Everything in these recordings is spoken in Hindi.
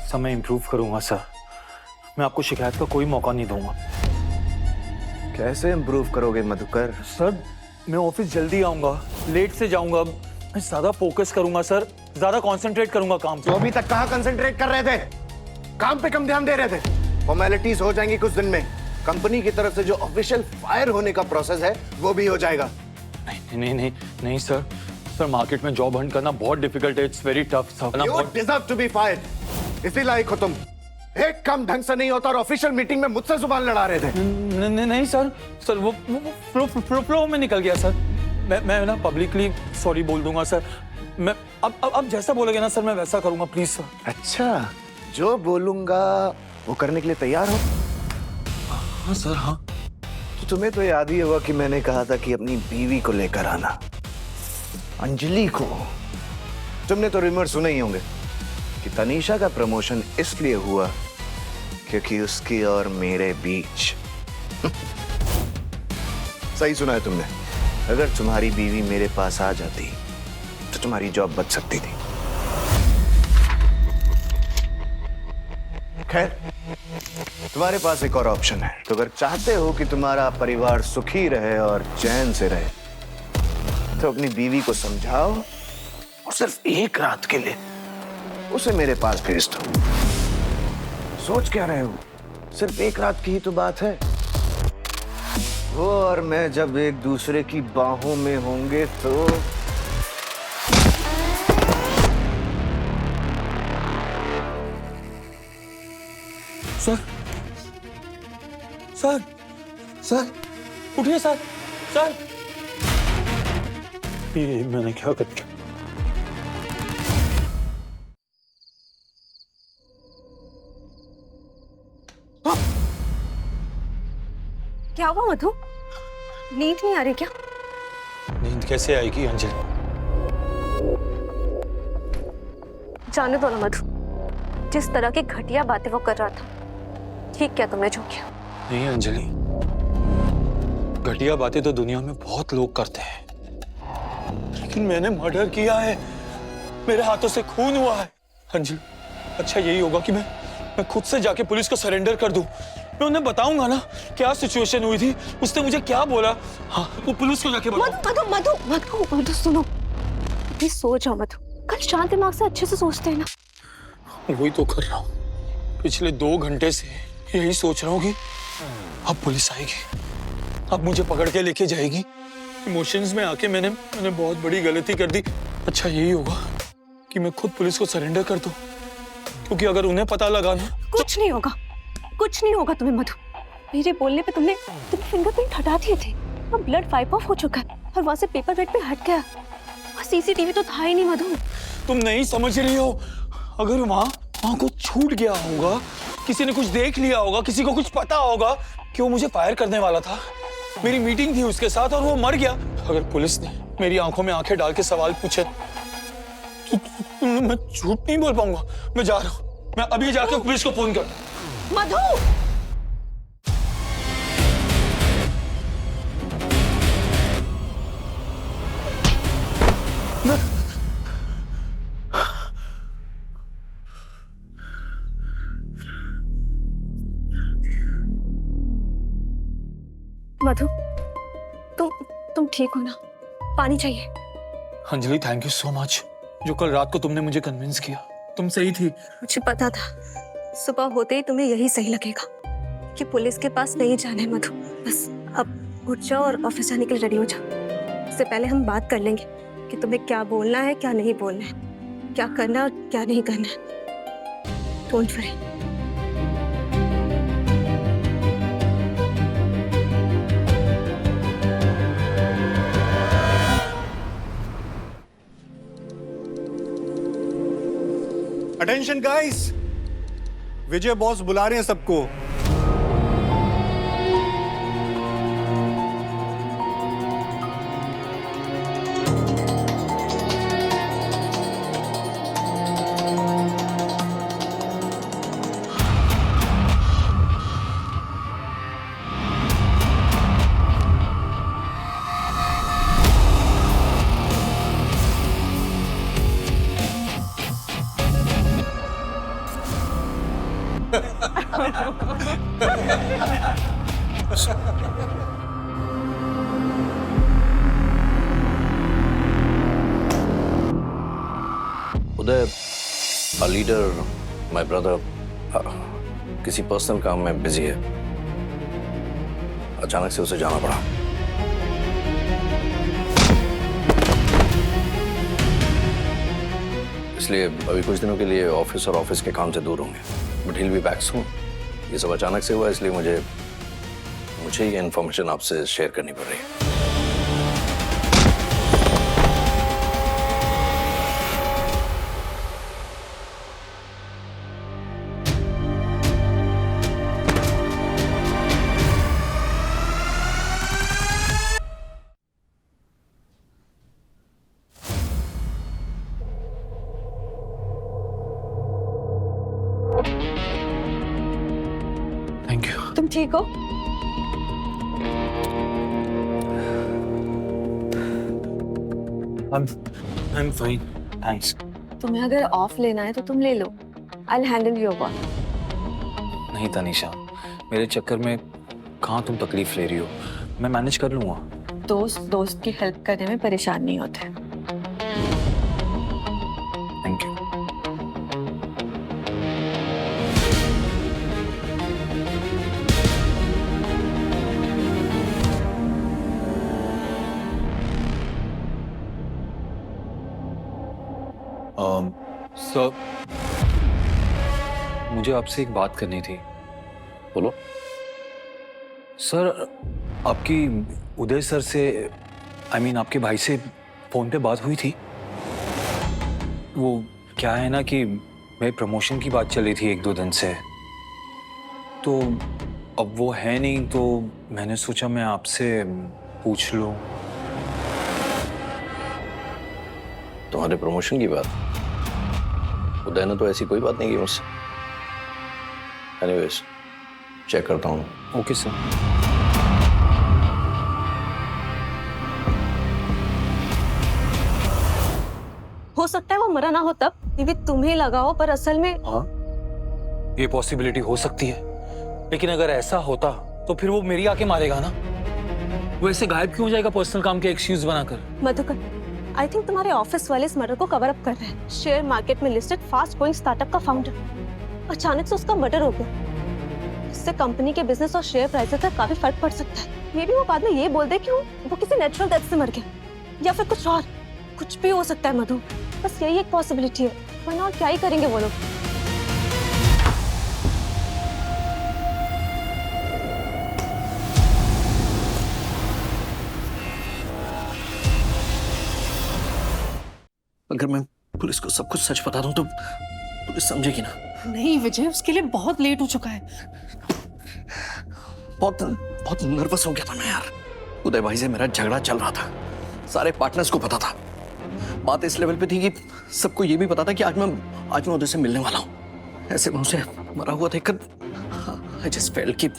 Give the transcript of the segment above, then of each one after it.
सब मैं इम्प्रूव करूंगा सर। मैं आपको शिकायत का कोई मौका नहीं दूंगा। कैसे इम्प्रूव करोगे मधुकर? सर मैं ऑफिस जल्दी आऊंगा, लेट से जाऊंगा। मैं ज्यादा फोकस करूंगा सर, ज्यादा कंसंट्रेट करूंगा काम पे। तो अभी तक कहाँ कंसंट्रेट कर रहे थे? काम पे कम ध्यान दे रहे थे। फॉर्मेलिटीज हो जाएंगी कुछ दिन में। कंपनी की तरफ से जो ऑफिशियल फायर होने का प्रोसेस है वो भी हो जाएगा। नहीं नहीं नहीं नहीं सर, सर मार्केट में जॉब हंट करना बहुत डिफिकल्ट है। It's very tough sir. You deserve to be fired। इसी लायक हो तुम। एक काम ढंग से नहीं होता और ऑफिशियल मीटिंग में मुझसे जुबान लड़ा रहे थे। नहीं सर, सर वो फ्लो में निकल गया सर। मैं ना पब्लिकली सॉरी बोल दूंगा सर। मैं अब जैसा बोलोगे ना सर मैं वैसा करूंगा, प्लीज सर। अच्छा, जो बोलूंगा वो करने के लिए तैयार हो? हाँ सर हाँ। तो तुम्हें तो याद ही होगा कि मैंने कहा था कि अपनी बीवी को लेकर आना, अंजलि को। तुमने तो रिमर सुने ही होंगे कि तनीषा का प्रमोशन इसलिए हुआ क्योंकि उसकी और मेरे बीच सही सुना है तुमने। अगर तुम्हारी बीवी मेरे पास आ जाती तो तुम्हारी जॉब बच सकती थी। खैर, तुम्हारे पास एक और ऑप्शन है। तो अगर चाहते हो कि तुम्हारा परिवार सुखी रहे और चैन से रहे तो अपनी बीवी को समझाओ और सिर्फ एक रात के लिए उसे मेरे पास भेज दो। सोच क्या रहे हो? सिर्फ एक रात की ही तो बात है। वो और मैं जब एक दूसरे की बाहों में होंगे तो सर सर सर उठिए सर। सर ये मैंने क्या कर दिया? क्या हुआ मधु? नींद नहीं आ रही क्या? नींद कैसे आएगी अंजलि? जाने दो ना मधु। जिस तरह की घटिया बातें वो कर रहा था, ठीक क्या तुमने जो किया? नहीं अंजलि, घटिया बातें तो दुनिया में बहुत लोग करते हैं, लेकिन मैंने मर्डर किया है। मेरे हाथों से खून हुआ है। अंजलि, अच्छा यही होगा कि मैं खुद से जाके पुलिस को सरेंडर कर दूं। मैं उन्हें बताऊंगा ना क्या सिचुएशन हुई थी, उसने मुझे क्या बोला। हाँ, वो पुलिस को जाके बताऊं। मधु मधु मधु मधु मधु सुनो, अभी सो जाओ मधु। कल शांत दिमाग से अच्छे से सोचते हैं ना। वही तो कर रहा हूँ। पिछले 2 घंटे से यही सोच रहा हूँ कि अब पुलिस आएगी, अब मुझे पकड़ के लेके जाएगी। इमोशंस में आके मैंने बहुत बड़ी गलती कर दी। अच्छा यही होगा कि मैं खुद पुलिस को सरेंडर कर दूं, क्योंकि अगर उन्हें पता लगा ना कुछ नहीं होगा, कुछ नहीं होगा तुम्हें मधु। मेरे बोलने पे तुमने फिंगरप्रिंट हटा दिए थे। अब ब्लड वाइप ऑफ हो चुका है और वहां से पेपर वेट पे हट गया और सीसीटीवी तो था ही नहीं मधु। तुम नहीं समझ रही हो। अगर वहां कुछ छूट गया होगा, किसी ने कुछ देख लिया होगा, किसी को कुछ पता होगा कि वो मुझे फायर करने वाला था। मेरी मीटिंग थी उसके साथ और वो मर गया। अगर पुलिस ने मेरी आंखों में आंखें डाल के सवाल पूछे तो मैं झूठ नहीं बोल पाऊंगा। मैं जा रहा हूँ, मैं अभी जाकर पुलिस को फोन करता हूं। मधु मधु, तुम ठीक हो ना? पानी चाहिए? Anjali thank you so much. जो कल रात को तुमने मुझे कन्विंस किया, तुम सही थी। मुझे पता था सुबह होते ही तुम्हें यही सही लगेगा कि पुलिस के पास नहीं जाना है मधु। बस अब उठ जाओ और ऑफिस जाने के लिए रेडी हो जाओ। इससे पहले हम बात कर लेंगे कि तुम्हें क्या बोलना है, क्या नहीं बोलना है, क्या करना है और क्या नहीं करना है। Don't worry. Attention guys, Vijay boss बुला रहे हैं सबको। उदय, a leader, my brother, किसी पर्सनल काम में बिजी है। अचानक से उसे जाना पड़ा। इसलिए अभी कुछ दिनों के लिए ऑफिस और ऑफिस के काम से दूर होंगे, but he'll be back soon। ये सब अचानक से हुआ, इसलिए मुझे ये इन्फॉर्मेशन आपसे शेयर करनी पड़ रही है। Thank you. तुम ठीक हो? I'm fine. Thanks. तुम्हें अगर ऑफ लेना है तो तुम ले लो। I'll handle your work. नहीं तनीषा, मेरे चक्कर में कहाँ तुम तकलीफ ले रही हो, मैं मैनेज कर लूंगा। दोस्त की हेल्प करने में परेशान नहीं होते। Thank you. सर, मुझे आपसे एक बात करनी थी। बोलो। सर, आपकी उदय सर से आपके भाई से फोन पे बात हुई थी? वो क्या है ना कि मेरे प्रमोशन की बात चल रही थी 1-2 दिन से, तो अब वो है नहीं, तो मैंने सोचा मैं आपसे पूछ लूं। तुम्हारे प्रमोशन की बात? उदय ने तो ऐसी कोई बात नहीं की मुझसे। एनीवेज, चेक करता हूँ। Okay sir. हो सकता है वो मरा ना हो तब, ये भी तुम्हें लगा हो, पर असल में हाँ, ये पॉसिबिलिटी हो सकती है, लेकिन अगर ऐसा होता तो फिर वो मेरी आके मारेगा ना। वो ऐसे गायब क्यों हो जाएगा पर्सनल काम के एक्सक्यूज बनाकर? मधुकर, आई थिंक तुम्हारे ऑफिस वाले इस मर्डर को कवर अप कर रहे हैं। शेयर मार्केट में लिस्टेड फास्ट ग्रोइंग स्टार्टअप का फाउंडर, अचानक से उसका मर्डर हो गया। इससे कंपनी के बिजनेस और शेयर प्राइसेस पर काफी फर्क पड़ सकता है। मे बी वो बाद में ये बोल दे कि वो किसी नेचुरल डेथ से मर गया, या फिर कुछ और, कुछ भी हो सकता है मधु। बस यही एक पॉसिबिलिटी है, वरना और क्या ही करेंगे वो लोग। अगर मैं पुलिस को सब कुछ सच बता दूं तो पुलिस समझेगी ना। नहीं विजय, उसके लिए बहुत लेट हो चुका है। बहुत नर्वस हो गया था मैं यार। उदय भाई से मेरा झगड़ा चल रहा था, सारे पार्टनर्स को पता था। बात इस लेवल पे थी कि सबको ये भी पता था कि आज मैं उदय से मिलने वाला हूँ। ऐसे में उसे मरा हुआ देखकर आई जस्ट फेल्ट कि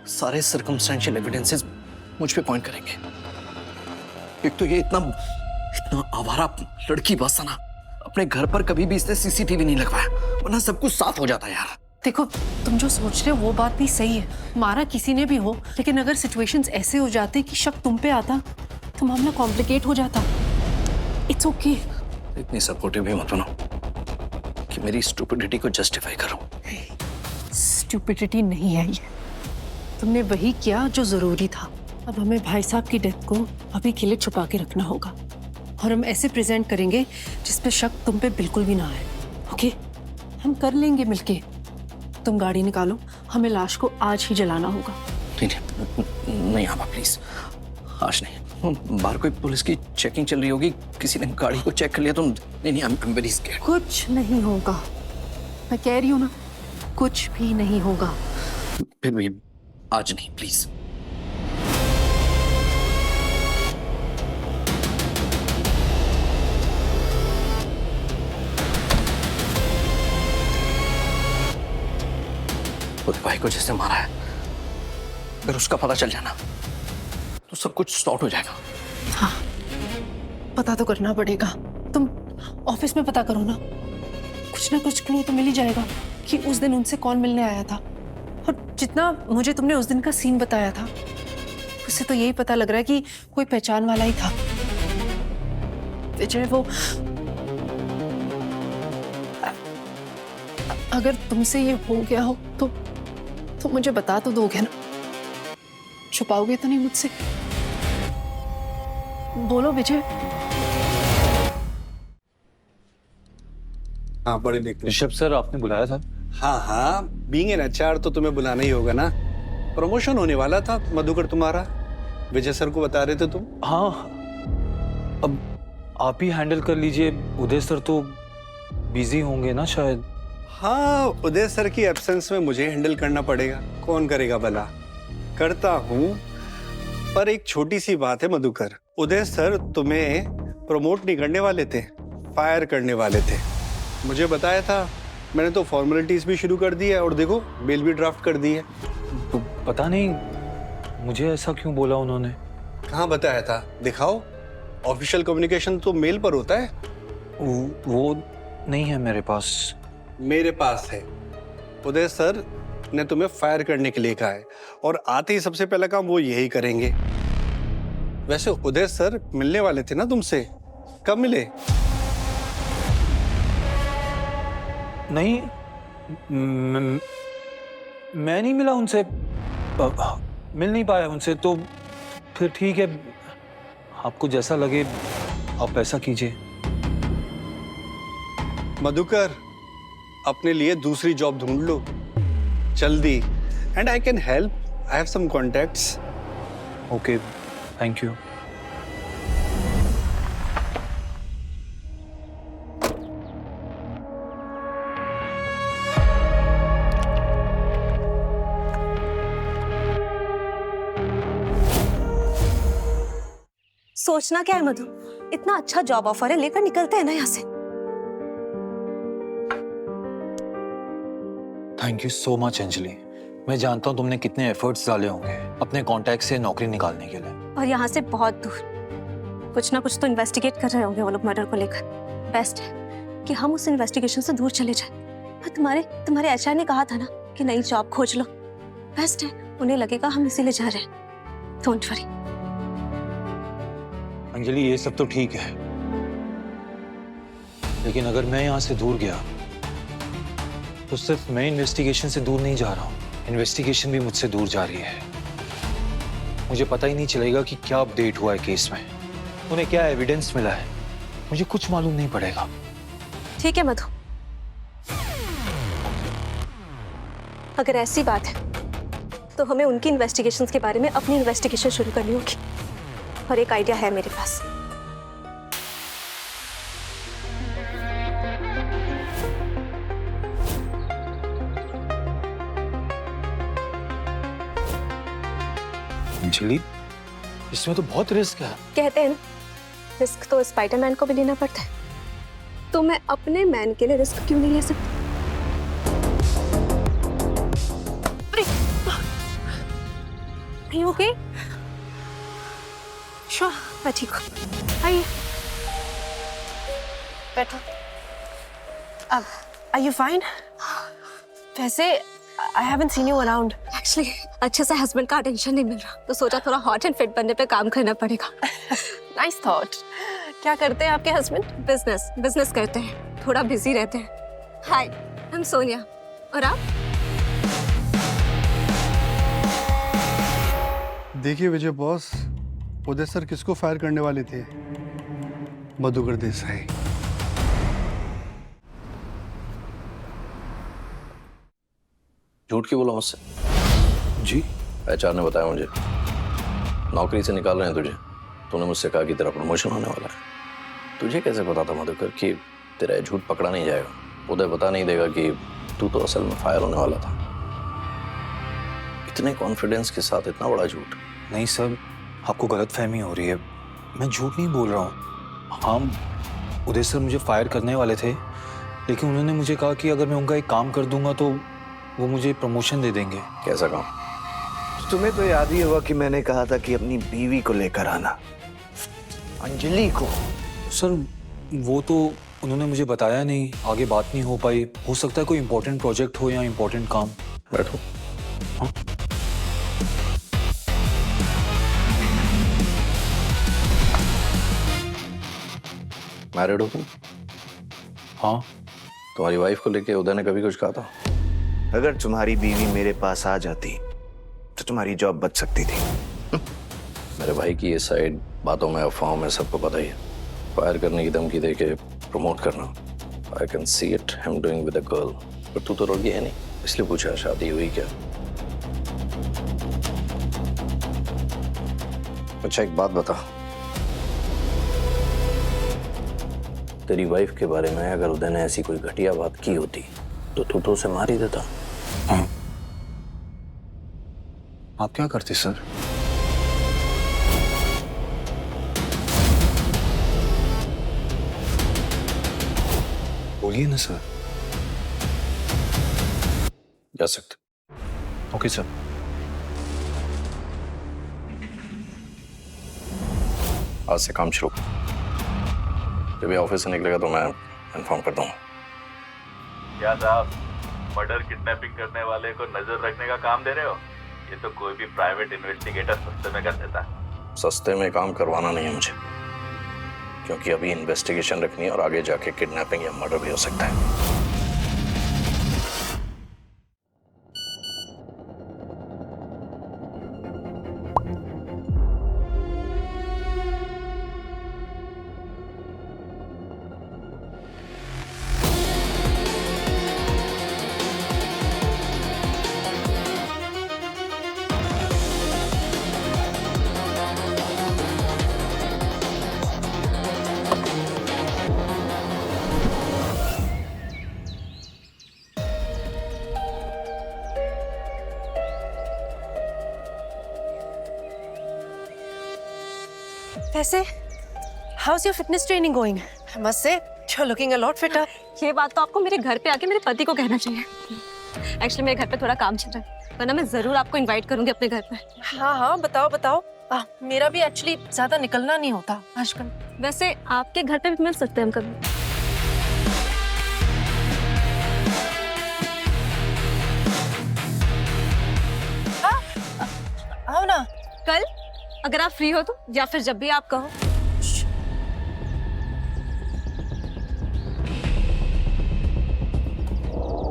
सारे सर्कमस्टेंशियल एविडेंसेस मुझ पे पॉइंट करेंगे। एक तो ये इतना आवारा लड़की बस ना, अपने घर पर कभी भी इसने सीसीटीवी नहीं लगवाया, वरना सब कुछ साफ हो जाता यार। देखो, तुम जो सोच रहे हो वो बात भी सही है, मारा किसी ने भी हो, लेकिन अगर सिचुएशंस ऐसे हो जाते कि शक तुम पे आता तो मामला कॉम्प्लिकेट हो जाता। It's okay. इतनी सपोर्टिव भी मत बनो कि मेरी स्टूपिडिटी को जस्टिफाई करो। स्टूपिडिटी नहीं है ये, तुमने वही किया जो जरूरी था। अब हमें भाई साहब की डेथ को अभी के लिए छुपा के रखना होगा, और हम ऐसे प्रेजेंट करेंगे जिसपे शक तुम पे बिल्कुल भी ना आए। ओके, हम कर लेंगे मिलके। तुम गाड़ी निकालो, हमें लाश को आज ही जलाना होगा। नहीं आबा प्लीज, आज नहीं। बाहर कोई पुलिस की चेकिंग चल रही होगी, किसी ने गाड़ी को चेक कर लिया तो नहीं, आई एम वेरी स्कैर्ड। कुछ नहीं होगा, मैं कह रही हूँ ना, कुछ भी नहीं होगा। फिर भी आज नहीं प्लीज। उस भाई को जिसने मारा है, अगर उसका पता चल जाना तो सब कुछ सॉर्ट हो जाएगा। हाँ, पता तो करना पड़ेगा। तुम ऑफिस में पता करो ना, कुछ ना कुछ क्लू तो मिल ही जाएगा। कि उस दिन उनसे कौन मिलने आया था, और जितना मुझे तुमने उस दिन का सीन बताया था उससे तो यही पता लग रहा है कि कोई पहचान वाला ही था। विजय, वो अगर तुमसे ये हो गया हो तो मुझे बता तो दोगे ना? छुपाओगे तो नहीं मुझसे? बोलो विजय। हाँ, बड़े देखते। ऋषभ सर, आपने बुलाया था? हाँ हाँ, बीइंग एन एचआर तो तुम्हें बुलाना ही होगा ना। प्रमोशन होने वाला था मधुकर तुम्हारा, विजय सर को बता रहे थे तुम। हाँ, अब आप ही हैंडल कर लीजिए। उदय सर तो बिजी होंगे ना शायद। हाँ, उदय सर की एब्सेंस में मुझे हैंडल करना पड़ेगा। कौन करेगा भला? करता हूँ, पर एक छोटी सी बात है मधुकर। उदय सर तुम्हें प्रमोट नहीं करने वाले थे, फायर करने वाले थे। मुझे बताया था, मैंने तो फॉर्मेलिटीज भी शुरू कर दी है और देखो मेल भी ड्राफ्ट कर दी है। पता नहीं मुझे ऐसा क्यों बोला उन्होंने। कहाँ बताया था? दिखाओ। ऑफिशियल कम्युनिकेशन तो मेल पर होता है। वो नहीं है मेरे पास। मेरे पास है। उदय सर ने तुम्हें फायर करने के लिए कहा है और आते ही सबसे पहला काम वो यही करेंगे। वैसे उदय सर मिलने वाले थे ना तुमसे, कब मिले? नहीं, मैं नहीं मिला उनसे, मिल नहीं पाया उनसे। तो फिर ठीक है, आपको जैसा लगे आप ऐसा कीजिए। मधुकर, अपने लिए दूसरी जॉब ढूंढ लो जल्दी। And I can help, I have some contacts. Okay, thank you. सोचना क्या है मधु, इतना अच्छा जॉब ऑफर है, लेकर निकलते हैं ना यहाँ से। Thank you so much Anjali. मैं जानता हूँ तुमने कितने एफर्ट्स डाले होंगे अपने कॉन्टैक्ट से नौकरी निकालने के लिए। और यहाँ से बहुत दूर कुछ ना कुछ तो इन्वेस्टिगेट कर रहे होंगे वो लोग मर्डर को लेकर। बेस्ट है कि हम उस इन्वेस्टिगेशन से दूर चले जाएं। और तुम्हारे एचआर ने कहा था ना कि नई जॉब खोज लो। बेस्ट है, उन्हें लगेगा हम इसीलिए जा रहे हैं। Don't worry. अंजलि, ये सब तो ठीक है, लेकिन अगर मैं यहाँ से दूर गया तो सिर्फ मैं इन्वेस्टिगेशन से दूर नहीं जा रहा हूँ, इन्वेस्टिगेशन भी मुझसे दूर जा रही है। मुझे पता ही नहीं चलेगा कि क्या अपडेट हुआ है केस में, उन्हें क्या एविडेंस मिला है, मुझे कुछ मालूम नहीं पड़ेगा। ठीक है मधु, अगर ऐसी बात है तो हमें उनकी इन्वेस्टिगेशंस के बारे में अपनी इन्वेस्टिगेशन शुरू करनी होगी। और एक आइडिया है मेरे पास। अंजलि, इसमें तो बहुत रिस्क है। कहते हैं ना, रिस्क तो स्पाइडरमैन को भी लेना पड़ता है, तो मैं अपने मैन के लिए रिस्क क्यों नहीं ले सकती? Are you okay? Sure, मैं ठीक हूँ। आइए। बैठो। अब are you fine? वैसे I haven't seen you around. Actually अच्छे से हस्बैंड का अटेंशन नहीं मिल रहा, तो सोचा थोड़ा हॉट एंड फिट बनने पे काम करना पड़ेगा। Nice thought. क्या करते हैं आपके हस्बैंड? बिजनेस करते हैं, थोड़ा बिजी रहते हैं। हाय, आई एम सोनिया। और आप? देखिए विजय बॉस, उदय सर किसको फायर करने वाले थे? मधुकर देसाई। झूठ क्यों बोला मुझसे? जी, एचआर ने बताया मुझे, नौकरी से निकाल रहे हैं तुझे। तूने मुझसे कहा कि तेरा प्रमोशन होने वाला है। तुझे कैसे पता था मधुकर कि तेरा झूठ पकड़ा नहीं जाएगा? उदय बता नहीं देगा कि तू तो असल में फायर होने वाला था। इतने कॉन्फिडेंस के साथ इतना बड़ा झूठ? नहीं सर, आपको गलतफहमी हो रही है। मैं झूठ नहीं बोल रहा हूँ। हाँ, उदय सर मुझे फायर करने वाले थे, लेकिन उन्होंने मुझे कहा कि अगर मैं उनका एक काम कर दूंगा तो वो मुझे प्रमोशन दे देंगे। कैसा काम? तुम्हें तो याद ही होगा कि मैंने कहा था कि अपनी बीवी को लेकर आना, अंजलि को। सर वो तो उन्होंने मुझे बताया नहीं, आगे बात नहीं हो पाई। हो सकता है कोई इंपॉर्टेंट प्रोजेक्ट हो या इंपॉर्टेंट काम। बैठो। मैरिड हो तुम? हाँ। तुम्हारी वाइफ को लेके उदय ने कभी कुछ कहा था? अगर तुम्हारी बीवी मेरे पास आ जाती तो तुम्हारी जॉब बच सकती थी। मेरे भाई की ये साइड बातों में, अफवाहों में सबको पता ही है। फायर करने की धमकी दे के प्रमोट करना, I can see it him doing with a girl. पर तू तो रोगी है नहीं, इसलिए पूछा शादी हुई क्या? अच्छा एक बात बता, तेरी वाइफ के बारे में अगर उदय ने ऐसी कोई घटिया बात की होती तो तू तो उसे मार ही देता। हाँ। आप क्या करते सर? बोलिए ना सर। जा सकते। Okay sir. आज से काम शुरू। जब ये ऑफिस से निकलेगा तो मैं इन्फॉर्म कर दूंगा। क्या साहब, मर्डर किडनैपिंग करने वाले को नजर रखने का काम दे रहे हो? ये तो कोई भी प्राइवेट इन्वेस्टिगेटर सस्ते में कर देता है। सस्ते में काम करवाना नहीं है मुझे, क्योंकि अभी इन्वेस्टिगेशन रखनी है और आगे जाके किडनैपिंग या मर्डर भी हो सकता है। वैसे, how's your fitness training going? I must say, you're looking a lot fitter. ये बात तो आपको मेरे घर पे आके मेरे पति को कहना चाहिए। एक्चुअली मेरे घर पे थोड़ा काम चल रहा है, वरना मैं जरूर आपको इनवाइट करूंगी अपने घर पे। हाँ हाँ, बताओ बताओ। मेरा भी एक्चुअली ज्यादा निकलना नहीं होता आजकल। वैसे आपके घर पे भी मिल सकते हैं हम कभी। आओ ना। कल अगर आप फ्री हो तो, या फिर जब भी आप कहो।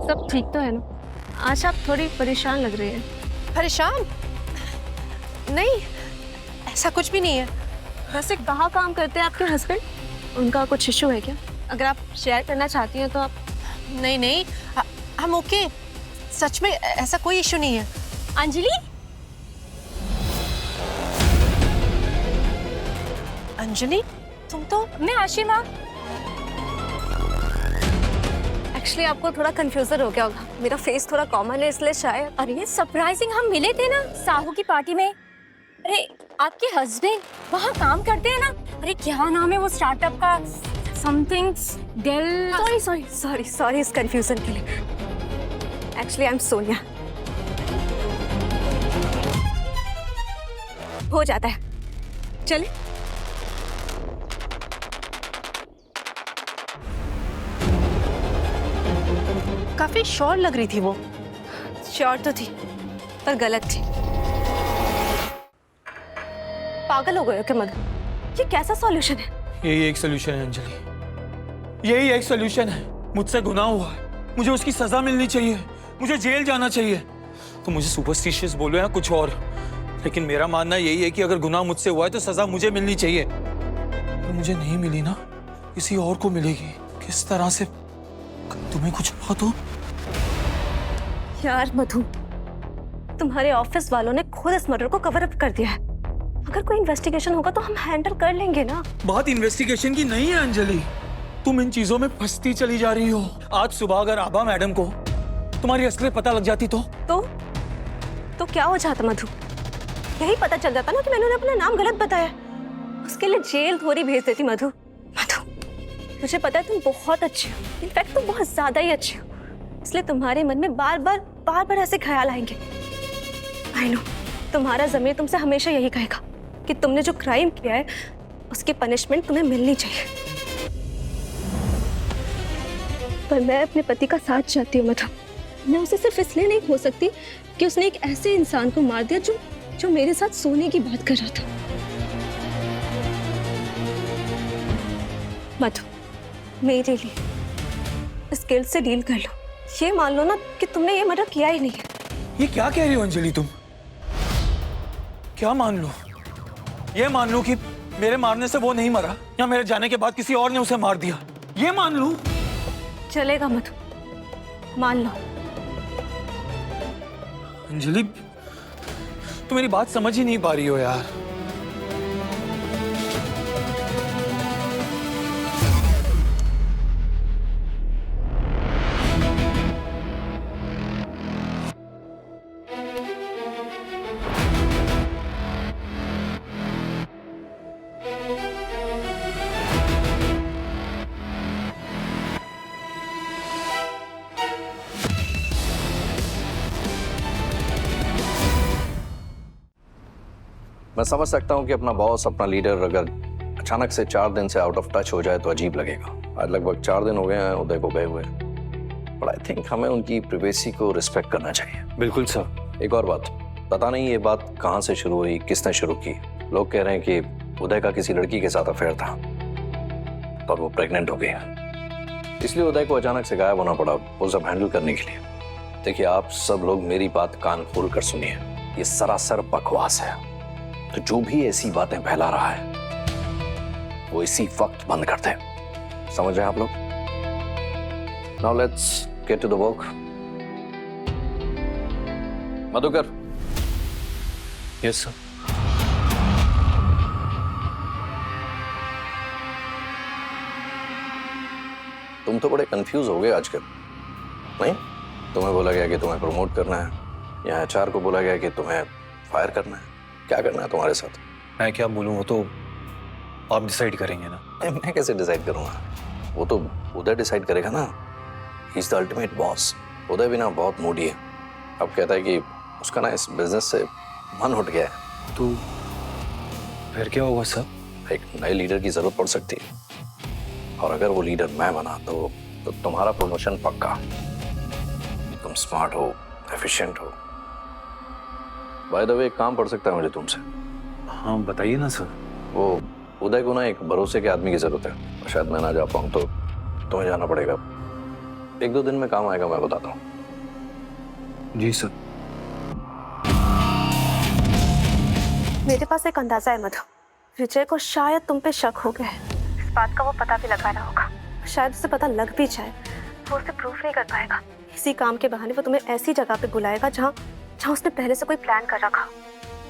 सब ठीक तो है ना? आज आप थोड़ी परेशान लग रही हैं। परेशान? नहीं, ऐसा कुछ भी नहीं है। वैसे कहाँ काम करते हैं आपके हस्बैंड? उनका कुछ इशू है क्या? अगर आप शेयर करना चाहती हैं तो आप। नहीं नहीं, हम ओके। सच में ऐसा कोई इशू नहीं है। अंजलि? अंजलि, तुम तो। मैं आशिमा। एक्चुअली आपको थोड़ा कंफ्यूजन हो गया होगा, मेरा फेस थोड़ा कॉमन है इसलिए शायद। अरे सरप्राइजिंग, हम मिले थे ना साहू की पार्टी में। अरे आपके हस्बैंड वहाँ काम करते हैं ना? अरे क्या नाम है वो स्टार्टअप का? Something Dell. सॉरी इस कंफ्यूजन के लिए। Actually I am Sonia. हो जाता है, चलिए। काफी श्योर लग रही थी वो। श्योर तो थी पर गलत थी। पागल हो गए हो क्या मगर? ये कैसा सॉल्यूशन है? यही एक सॉल्यूशन है अंजलि, यही एक सॉल्यूशन है। मुझसे गुनाह हुआ है, मुझे उसकी सजा मिलनी चाहिए, मुझे जेल जाना चाहिए। तो मुझे सुपरस्टिशियस बोलो या कुछ और, लेकिन मेरा मानना यही है कि अगर गुनाह मुझसे हुआ है तो सजा मुझे मिलनी चाहिए। तो मुझे नहीं मिली ना, किसी और को मिलेगी। किस तरह से? तुम्हें कुछ हुआ तो? यार मधु, तुम्हारे ऑफिस वालों ने खुद इस मर्डर को कवर अप कर दिया है। अगर कोई इन्वेस्टिगेशन होगा तो हम हैंडल कर लेंगे ना। बात इन्वेस्टिगेशन की नहीं है अंजलि, तुम इन चीजों में फंसती चली जा रही हो। आज सुबह अगर आभा मैडम को तुम्हारी असलियत पता लग जाती तो क्या हो जाता मधु? यही पता चल जाता ना कि मैंने अपना नाम गलत बताया। उसके लिए जेल थोड़ी भेज देती मधु। मुझे पता है तुम बहुत अच्छे हो, इनफैक्ट तुम बहुत ज्यादा ही अच्छे हो, इसलिए तुम्हारे मन में बार बार ऐसे ख्याल आएंगे। आई नो, तुम्हारा ज़मीर तुमसे हमेशा यही कहेगा कि तुमने जो क्राइम किया है उसकी पनिशमेंट तुम्हें मिलनी चाहिए। पर मैं अपने पति का साथ चाहती हूँ मधु। मैं उसे सिर्फ इसलिए नहीं खो सकती कि उसने एक ऐसे इंसान को मार दिया जो मेरे साथ सोने की बात कर रहा था। मधु, मेरे लिए इस गिल्ट से डील कर लो। ये मान लो ना कि तुमने ये मर्डर किया ही नहीं है। ये क्या कह रही हो अंजलि तुम? क्या मान लो? ये मान लो कि मेरे मारने से वो नहीं मरा या मेरे जाने के बाद किसी और ने उसे मार दिया? ये मान लो? चलेगा मधु, मान लो। अंजलि, तुम मेरी बात समझ ही नहीं पा रही हो यार। मैं समझ सकता हूं कि अपना बॉस, अपना लीडर अगर अचानक से 4 दिन से आउट ऑफ टच हो जाए तो अजीब लगेगा। आज लगभग 4 दिन हो गए हैं उदय को गए हुए, बट आई थिंक हमें उनकी प्राइवेसी को रिस्पेक्ट करना चाहिए। बिल्कुल सर। एक और बात, पता नहीं ये बात कहाँ से शुरू हुई, किसने शुरू की। लोग कह रहे हैं कि उदय का किसी लड़की के साथ अफेयर था और वो प्रेग्नेंट हो गई, इसलिए उदय को अचानक से गायब होना पड़ा वो सब हैंडल करने के लिए। देखिए, आप सब लोग मेरी बात कान खोल कर सुनिए, ये सरासर बकवास है। तो जो भी ऐसी बातें फैला रहा है वो इसी वक्त बंद कर दे। समझ रहे हैं आप लोग? Now let's get to the work. Madhukar. Yes sir. तुम तो बड़े कंफ्यूज हो गए आजकल, नहीं? तुम्हें बोला गया कि तुम्हें प्रमोट करना है, यहाँ एचआर को बोला गया कि तुम्हें फायर करना है। क्या करना है तुम्हारे साथ? मैं क्या बोलूं, वो तो आप डिसाइड करेंगे ना। मैं कैसे डिसाइड करूंगा? वो तो उदय डिसाइड करेगा ना। He is the ultimate boss. Uday भी ना बहुत मूडी है। अब कहता है कि उसका ना इस बिजनेस से मन उठ गया है। तो फिर क्या होगा सर? एक नए लीडर की जरूरत पड़ सकती है, और अगर वो लीडर मैं बना तो तुम्हारा प्रमोशन पक्का। तुम स्मार्ट हो, एफिशिएंट हो। बाय द वे, एक काम पड़ सकता है मुझे तुमसे। हाँ बताइए ना सर। वो उदय को ना एक भरोसे के आदमी की जरूरत है, और शायद मैं ना जा पाऊँ तो तुम्हें जाना पड़ेगा। 1-2 दिन में काम आएगा, मैं बताता हूँ। जी सर। मेरे पास एक अंदाजा है मधु, विजय को शायद तुम पे शक हो गया है। इस बात का वो पता भी लगा रहा होगा। शायद उसे पता लग भी जाए, वो उसे प्रूफ नहीं कर पाएगा। इसी काम के बहाने वो तुम्हें ऐसी जगह पे बुलाएगा जहाँ उसने पहले से कोई प्लान कर रखा,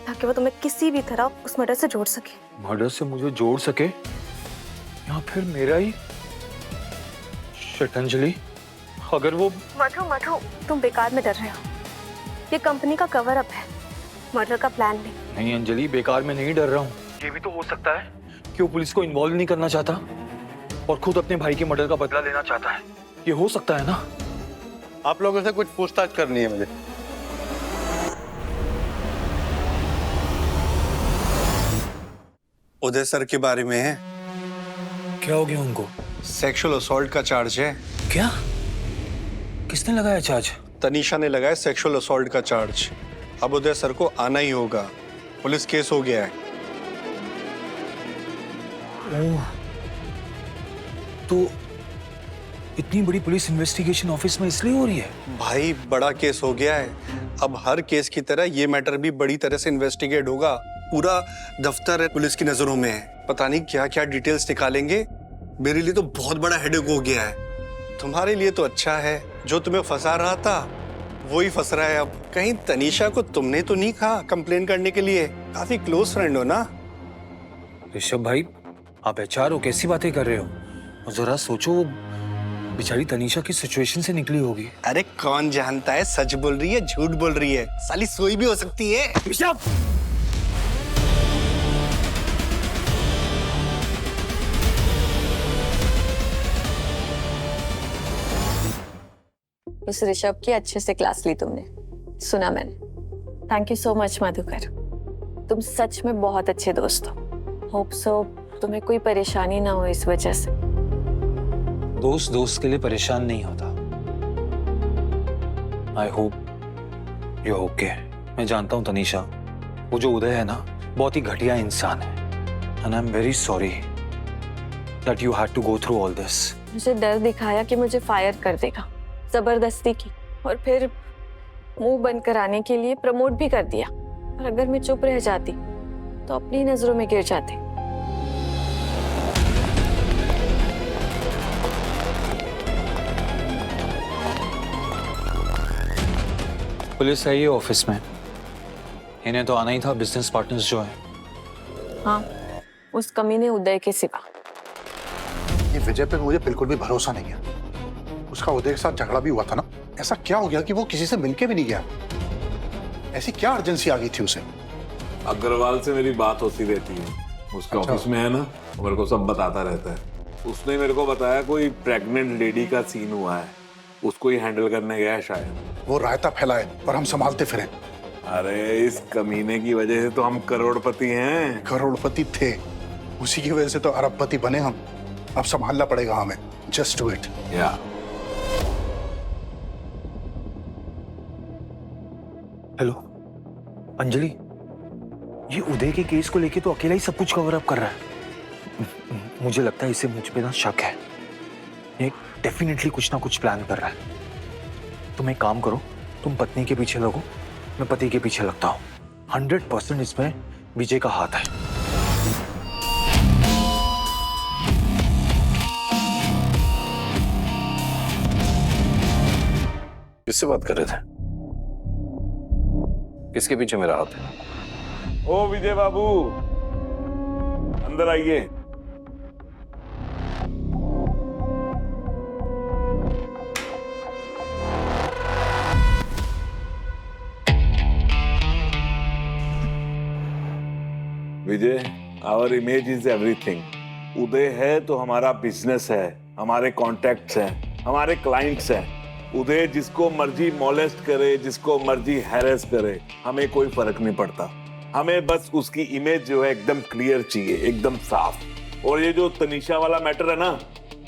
ताकि वो तुम्हें किसी भी तरह उस मर्डर से जोड़ सके। मर्डर से मुझे जोड़ सके या फिर मेरा ही? शिट अंजलि, अगर वो... मधु, तुम बेकार में डर रहे हो। ये कंपनी का कवर अप है, मर्डर का प्लान नहीं। नहीं अंजलि, बेकार में नहीं डर रहा हूँ। ये भी तो हो सकता है कि वो पुलिस को इन्वॉल्व नहीं करना चाहता और खुद अपने भाई के मर्डर का बदला लेना चाहता है। ये हो सकता है ना? आप लोगों से कुछ पूछताछ करनी है मुझे। उदय सर के बारे में है। क्या हो गया उनको? सेक्सुअल असॉल्ट का चार्ज है। क्या? किसने लगाया चार्ज? तनीषा ने लगाया सेक्सुअल असॉल्ट का चार्ज। अब उदय सर को आना ही होगा, पुलिस केस हो गया है। ओह, तो इतनी बड़ी पुलिस इन्वेस्टिगेशन ऑफिस में इसलिए हो रही है? भाई, बड़ा केस हो गया है। अब हर केस की तरह ये मैटर भी बड़ी तरह से इन्वेस्टिगेट होगा। पूरा दफ्तर पुलिस की नजरों में है। पता नहीं क्या क्या डिटेल्स निकालेंगे। मेरे लिए तो बहुत बड़ा हेडेक हो गया है। तुम्हारे लिए तो अच्छा है, जो तुम्हें फंसा रहा था वो ही फंस रहा है अब। कहीं तनीषा को तुमने तो नहीं कहा कंप्लेन करने के लिए? काफी क्लोज फ्रेंड हो ना। ऋषभ भाई, आप एचआर हो, कैसी बातें कर रहे हो? और जरा सोचो, वो बेचारी तनीषा की सिचुएशन से निकली होगी। अरे कौन जानता है, सच बोल रही है झूठ बोल रही है, साली सोई भी हो सकती है। ऋषभ! उस ऋषभ की अच्छे से क्लास ली तुमने, सुना मैंने। Thank you so much Madhukar, तुम सच में बहुत अच्छे दोस्त हो। होप सो तुम्हें कोई परेशानी ना हो इस वजह से। दोस्त दोस्त के लिए परेशान नहीं होता। I hope you okay. मैं जानता हूं तनीषा, वो जो उदय है ना बहुत ही घटिया इंसान है। And I am very sorry that you had to go through all this. मुझे डर दिखाया कि मुझे फायर कर देगा, जबरदस्ती की, और फिर मुंह बंद कराने के लिए प्रमोट भी कर दिया। और अगर मैं चुप रह जाती तो अपनी नजरों में गिर जाते। पुलिस है ये ऑफिस में, इन्हें तो आना ही था, बिजनेस पार्टनर्स जो है। हाँ, उस कमीने उदय के सिवा। ये विजय पे मुझे बिल्कुल भी भरोसा नहीं है। उसका उदय के साथ झगड़ा भी हुआ था ना, ऐसा क्या हो गया कि वो किसी से मिलके भी नहीं गया? ऐसी क्या अर्जेंसी आ गई थी उसे? अग्रवाल से मेरी बात होती रहती है, उसके ऑफिस में है ना, मेरे को सब बताता रहता है। उसने मेरे को बताया कोई प्रेग्नेंट लेडी का सीन हुआ है, उसको ही हैंडल करने गया है शायद। वो रायता फैलाए और हम संभालते फिरे। अरे इस कमीने की वजह से तो हम करोड़पति हैं। करोड़पति थे, उसी की वजह से तो अरबपति बने हम। अब संभालना पड़ेगा हमें। Just do it. या हेलो अंजलि, ये उदय के केस को लेके तो अकेला ही सब कुछ कवर अप कर रहा है। मुझे लगता है इसे मुझ पे ना शक है। ये डेफिनेटली कुछ ना कुछ प्लान कर रहा है। तुम एक काम करो, तुम पत्नी के पीछे लगो, मैं पति के पीछे लगता हूँ। 100% इसमें विजय का हाथ है। किससे बात कर रहे थे? किसके पीछे मेरा हाथ है? ओ विजय बाबू, अंदर आइए। विजय, आवर इमेज इज एवरीथिंग। उदय है तो हमारा बिजनेस है, हमारे कॉन्टैक्ट्स हैं, हमारे क्लाइंट्स हैं। उदय जिसको मर्जी मॉलेस्ट करे, जिसको मर्जी हैरेस करे, हमें कोई फर्क नहीं पड़ता। हमें बस उसकी इमेज जो है एकदम क्लियर चाहिए, एकदम साफ। और ये जो तनीषा वाला मैटर है ना,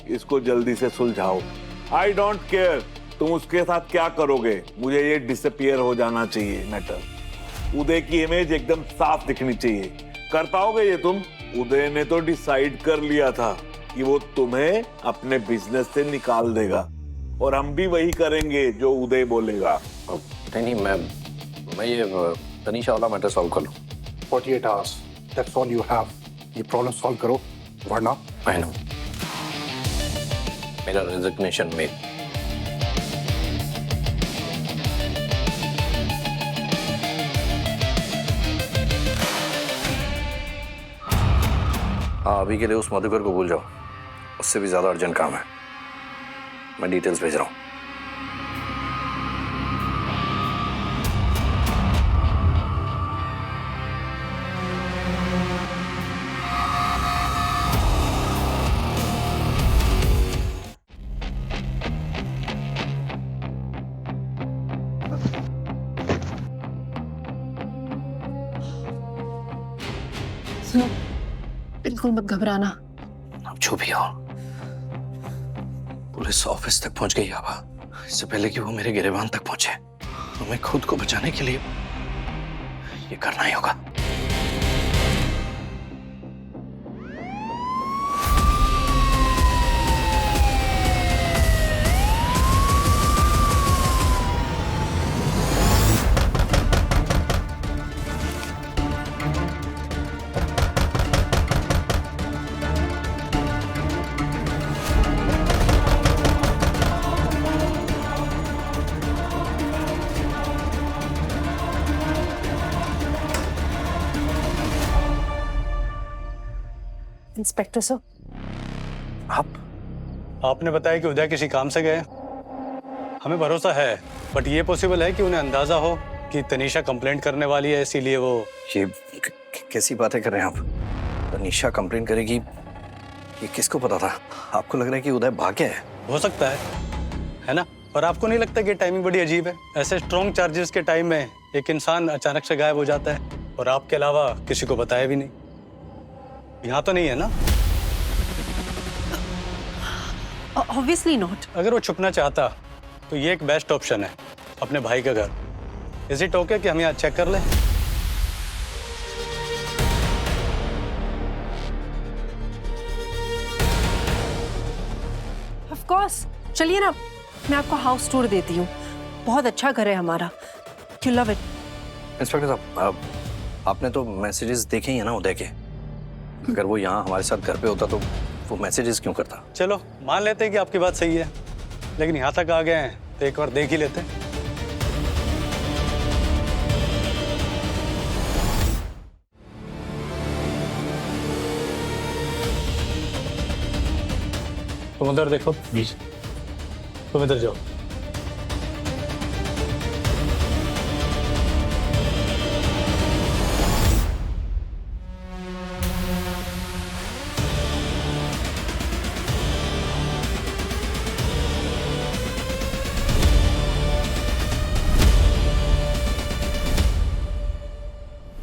इसको जल्दी से सुलझाओ। आई डोंट केयर तुम उसके साथ क्या करोगे, मुझे ये डिसअपियर हो जाना चाहिए मैटर। उदय की इमेज एकदम साफ दिखनी चाहिए। कर पाओगे ये तुम? उदय ने तो डिसाइड कर लिया था कि वो तुम्हें अपने बिजनेस से निकाल देगा, और हम भी वही करेंगे जो उदय बोलेगा। नहीं, मैं ये तनीषा वाला मैटर सॉल्व कर लूं। 48 hours, that's all you have। ये प्रॉब्लम सॉल्व करो, वरना I know। मेरा रेजिग्नेशन मेल। हाँ, अभी के लिए उस मधुकर को भूल जाओ, उससे भी ज्यादा अर्जेंट काम है। मैं डिटेल्स भेज रहा हूँ। सुनो, बिल्कुल मत घबराना। अब जो भी हो, पुलिस ऑफिस तक पहुंच गई आभा, इससे पहले कि वो मेरे गिरेबान तक पहुंचे। हमें खुद को बचाने के लिए ये करना ही होगा। इंस्पेक्टर साहब, आपने बताया कि उदय किसी काम से गए। हमें भरोसा है, बट ये पॉसिबल है कि उन्हें अंदाजा हो कि तनीषा कंप्लेंट करने वाली है, इसीलिए वो। ये कैसी बातें कर रहे हैं आप? तनीषा कंप्लेंट करेगी, ये किसको पता था? आपको लग रहा है कि उदय भाग गया है? हो सकता है ना? पर आपको नहीं लगता कि टाइमिंग बड़ी अजीब है? ऐसे स्ट्रॉन्ग चार्जेस के टाइम में एक इंसान अचानक से गायब हो जाता है, और आपके अलावा किसी को बताया भी नहीं। यहाँ तो नहीं है ना? Obviously not. अगर वो छुपना चाहता तो ये एक बेस्ट ऑप्शन है, अपने भाई का घर। इज इट ओके कि हम यहाँ चेक कर लें? ऑफ कोर्स, चलिए ना, मैं आपको हाउस टूर देती हूँ। बहुत अच्छा घर है हमारा, यू लव इट। इंस्पेक्टर साहब, आपने तो मैसेजेस देखे ही है ना उदय के। अगर वो यहाँ हमारे साथ घर पे होता तो वो मैसेजेस क्यों करता? चलो मान लेते हैं कि आपकी बात सही है, लेकिन यहाँ तक आ गए हैं तो एक बार देख ही लेते हैं। तुम उधर देखो, तुम इधर जाओ।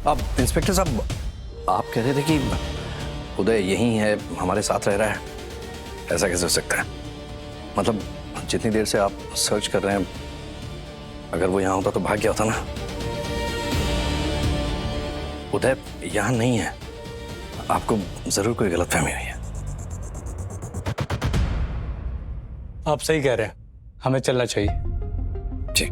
अब इंस्पेक्टर साहब, आप कह रहे थे कि उदय यहीं है, हमारे साथ रह रहा है। ऐसा कैसे हो सकता है? मतलब जितनी देर से आप सर्च कर रहे हैं, अगर वो यहाँ होता तो भाग गया होता ना। उदय यहाँ नहीं है, आपको जरूर कोई गलतफहमी हुई है। आप सही कह रहे हैं, हमें चलना चाहिए। जी।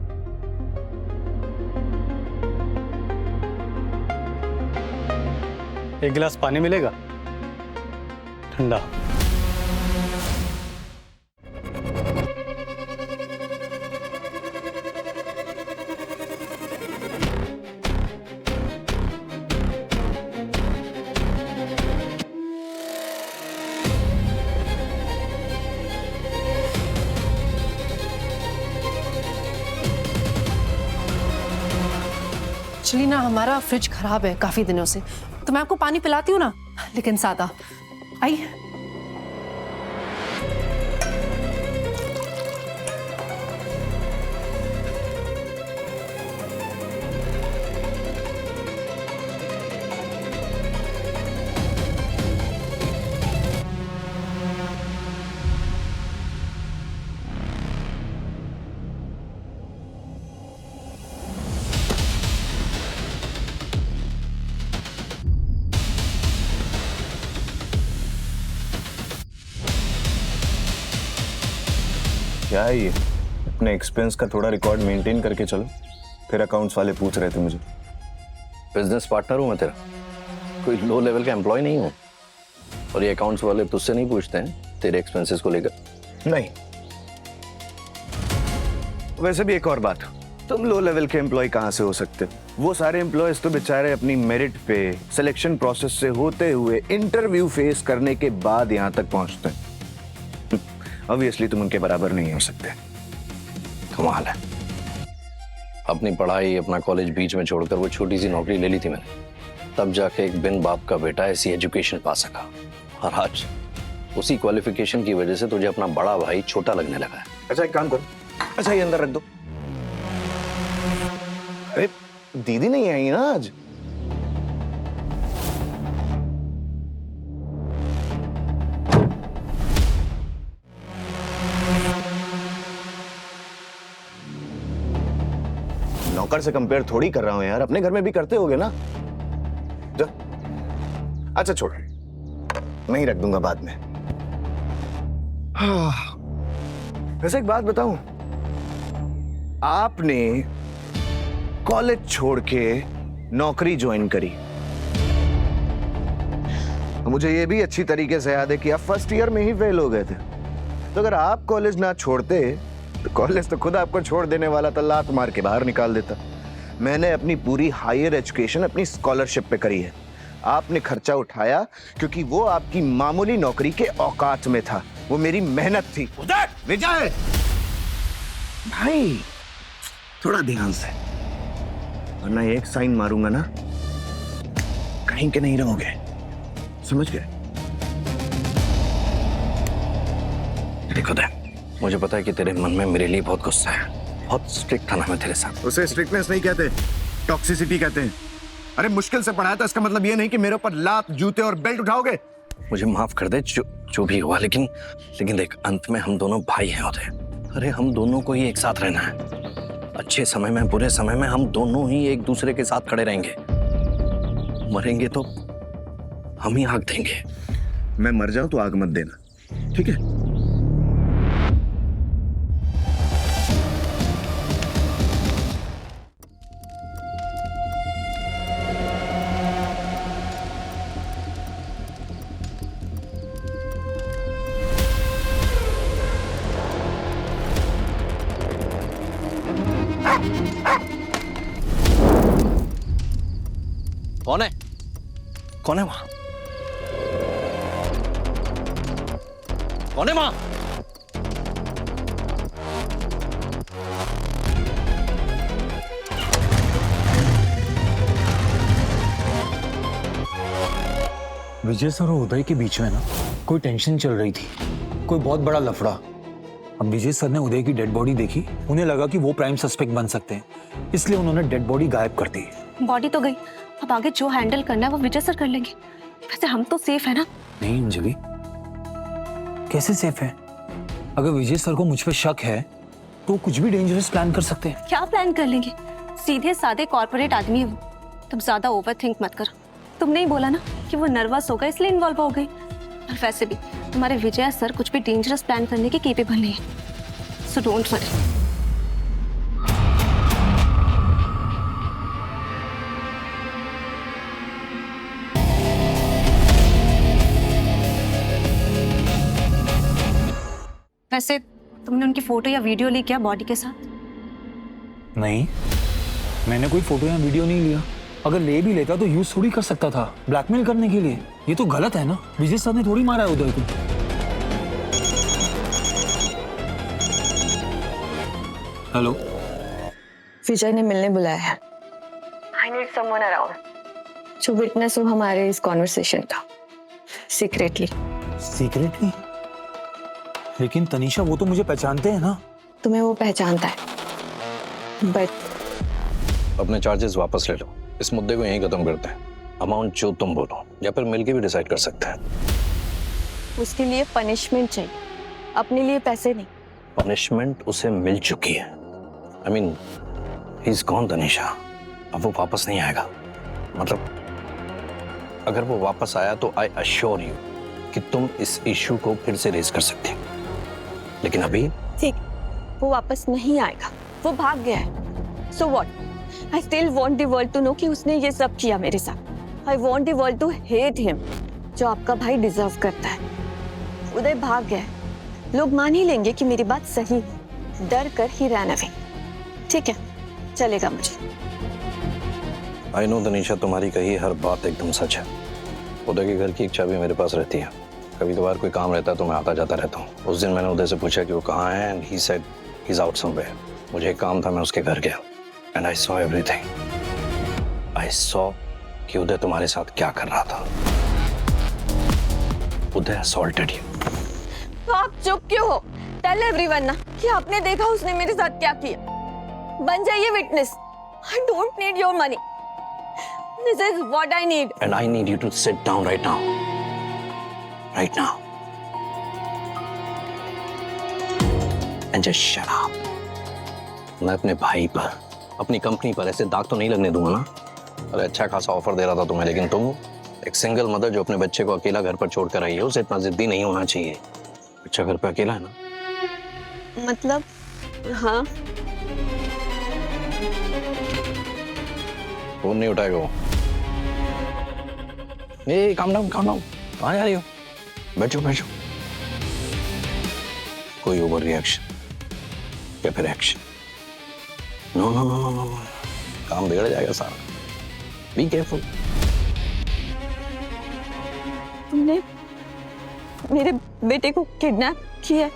एक गिलास पानी मिलेगा? ठंडा। एक्चुअली ना हमारा फ्रिज खराब है काफी दिनों से, तो मैं आपको पानी पिलाती हूँ ना, लेकिन सादा। आइए। क्या है ये? अपने एक्सपेंस का थोड़ा रिकॉर्ड मेंटेन करके चलो। फिर अकाउंट्स वाले पूछ रहे थे मुझे। बिजनेस पार्टनर हूँ मैं तेरा, कोई लो लेवल का एम्प्लॉय नहीं हूँ। और ये अकाउंट्स वाले तुझसे नहीं पूछते हैं तेरे एक्सपेंसेस को लेकर? नहीं। वैसे भी एक और बात, तुम लो लेवल के एम्प्लॉय कहाँ से हो सकते? वो सारे एम्प्लॉयज तो बेचारे अपनी मेरिट पे सिलेक्शन प्रोसेस से होते हुए इंटरव्यू फेस करने के बाद यहाँ तक पहुंचते हैं। ऑब्वियसली तुम उनके बराबर नहीं हो सकते। कमाल है, अपनी पढ़ाई अपना कॉलेज बीच में छोड़कर वो छोटी सी नौकरी ले ली थी मैंने, तब जाके एक बिन बाप का बेटा ऐसी एजुकेशन पा सका। और आज उसी क्वालिफिकेशन की वजह से तुझे अपना बड़ा भाई छोटा लगने लगा है। अच्छा एक काम करो, अच्छा ये अंदर रख दो। अरे दीदी नहीं आई ना आज? नौकर से कंपेयर थोड़ी कर रहा हूं यार, अपने घर में भी करते होगे ना। जा। अच्छा छोड़, नहीं रख दूंगा बाद में। वैसे एक बात बताऊं, आपने कॉलेज छोड़ के नौकरी ज्वाइन करी, मुझे ये भी अच्छी तरीके से याद है कि आप फर्स्ट ईयर में ही फेल हो गए थे। तो अगर आप कॉलेज ना छोड़ते तो कॉलेज तो खुद आपको छोड़ देने वाला था, लात मार के बाहर निकाल देता। मैंने अपनी पूरी हायर एजुकेशन अपनी स्कॉलरशिप पे करी है। आपने खर्चा उठाया क्योंकि वो आपकी मामूली नौकरी के औकात में था, वो मेरी मेहनत थी। विजय भाई थोड़ा ध्यान से, वरना एक साइन मारूंगा ना, कहीं के नहीं रहोगे, समझ गए? देखो दे, मुझे पता है कि तेरे मन में मेरे लिए बहुत गुस्सा है, बहुत स्ट्रिक्ट था ना मैं तेरे साथ। उसे स्ट्रिक्टनेस नहीं कहते, टॉक्सिसिटी कहते हैं। अरे मुश्किल से पढ़ाया था, इसका मतलब ये नहीं कि मेरे ऊपर लात, जूते और बेल्ट उठाओगे। मुझे माफ कर दे, जो भी हुआ, लेकिन देख, अंत में हम दोनों भाई हैं उदय। अरे हम दोनों को ही एक साथ रहना है। अच्छे समय में बुरे समय में हम दोनों ही एक दूसरे के साथ खड़े रहेंगे। मरेंगे तो हम ही आग देंगे। मैं मर जाऊं तो आग मत देना, ठीक है? कौन है? कौन है वहां? कौन है वहां? विजय सर और उदय के बीच में ना कोई टेंशन चल रही थी, कोई बहुत बड़ा लफड़ा। अब विजय सर ने उदय की डेड बॉडी देखी, उन्हें लगा कि वो प्राइम सस्पेक्ट बन सकते हैं, इसलिए उन्होंने डेड बॉडी गायब कर दी। बॉडी तो गई, अब आगे जो हैंडल करना है वो विजय सर कर लेंगे। वैसे हम तो सेफ है ना? नहीं अंजलि, कैसे सेफ है? अगर विजय सर को मुझ पे शक है तो कुछ भी डेंजरस प्लान कर सकते हैं। क्या प्लान कर लेंगे? सीधे साधे कॉर्पोरेट आदमी हो, तुम ज्यादा ओवर थिंक मत करो। तुमने ही बोला ना कि वो नर्वस हो गए इसलिए इन्वॉल्व हो गई। और वैसे भी तुम्हारे विजय सर कुछ भी डेंजरस प्लान करने के केपेबल नहीं है, सो डोंट वरी। वैसे तुमने उनकी फोटो या वीडियो ली क्या बॉडी के साथ? नहीं, मैंने कोई फोटो या वीडियो नहीं लिया। अगर ले भी लेता तो यूज थोड़ी कर सकता था ब्लैकमेल करने के लिए। ये तो गलत है ना, विजय सर ने थोड़ी मारा है उदय को। हेलो, विजय ने मिलने बुलाया है। आई नीड समवन अराउंड जो विटनेस हो हमारे इस कॉन्वर्सेशन का, सीक्रेटली। सीक्रेटली? लेकिन तनीषा, वो तो मुझे पहचानते हैं ना। तुम्हें वो पहचानता है, बट अपने चार्जेस वापस ले लो। इस मुद्दे को यहीं खत्म करते हैं। अमाउंट जो तुम बोलो, या फिर मिलके भी डिसाइड कर सकते हैं। उसके लिए पनिशमेंट चाहिए, अपने लिए पैसे नहीं। पनिशमेंट उसे मिल चुकी है। I mean, he is gone Tanisha. अब वो वापस नहीं आएगा। मतलब अगर वो वापस आया तो आई अश्योर यू कि तुम इस इशू को फिर से रेज कर सकते हो। लेकिन अभी ठीक, वो वापस नहीं आएगा, वो भाग गया है। So what? I still want the world to know कि उसने ये सब किया मेरे साथ। I want the world to hate him, जो आपका भाई डिजर्व करता है। उदय भाग गया है, लोग मान ही लेंगे कि मेरी बात सही है। डर कर ही रैन अवे। ठीक है, चलेगा मुझे। आई नो तनीषा, तुम्हारी कही हर बात एकदम सच है। उदय के घर की एक चाबी मेरे पास रहती है। कभी कभार कोई काम रहता है तो मैं आता जाता रहता हूँ। उस दिन मैंने उदय से पूछा कि वो कहाँ है, and he said he is out somewhere. मुझे एक काम था, मैं उसके घर गया and I saw everything. I saw कि उदय तुम्हारे साथ क्या कर रहा था। उदय असॉल्टेड यू। तो आप चुप क्यों हो? टेल एवरीवन ना कि आपने देखा उसने मेरे साथ क्या किया। बन जाइए witness. I don't need your money, this is what I need. And I need you to sit down right now, right now, and just shut up. मैं अपने भाई पर, अपनी कंपनी पर ऐसे दाग तो नहीं लगने दूंगा ना। अरे अच्छा खासा ऑफर दे रहा था तुम्हें, लेकिन तुम एक सिंगल मदर जो अपने बच्चे को अकेला घर पर छोड़कर आई है, उसे इतना जिद्दी नहीं होना चाहिए। बच्चा घर पे अकेला है ना। मतलब हाँ, फोन नहीं उठाएगा वो। ए काम डाउन, काम डाउन। कहाँ जा रही हो? बैठो बैठो। कोई ओवर रिएक्शन या फिर action? No no no no no, काम बिगड़ जाएगा सारा। Be careful. तुमने मेरे बेटे को किडनैप किया है।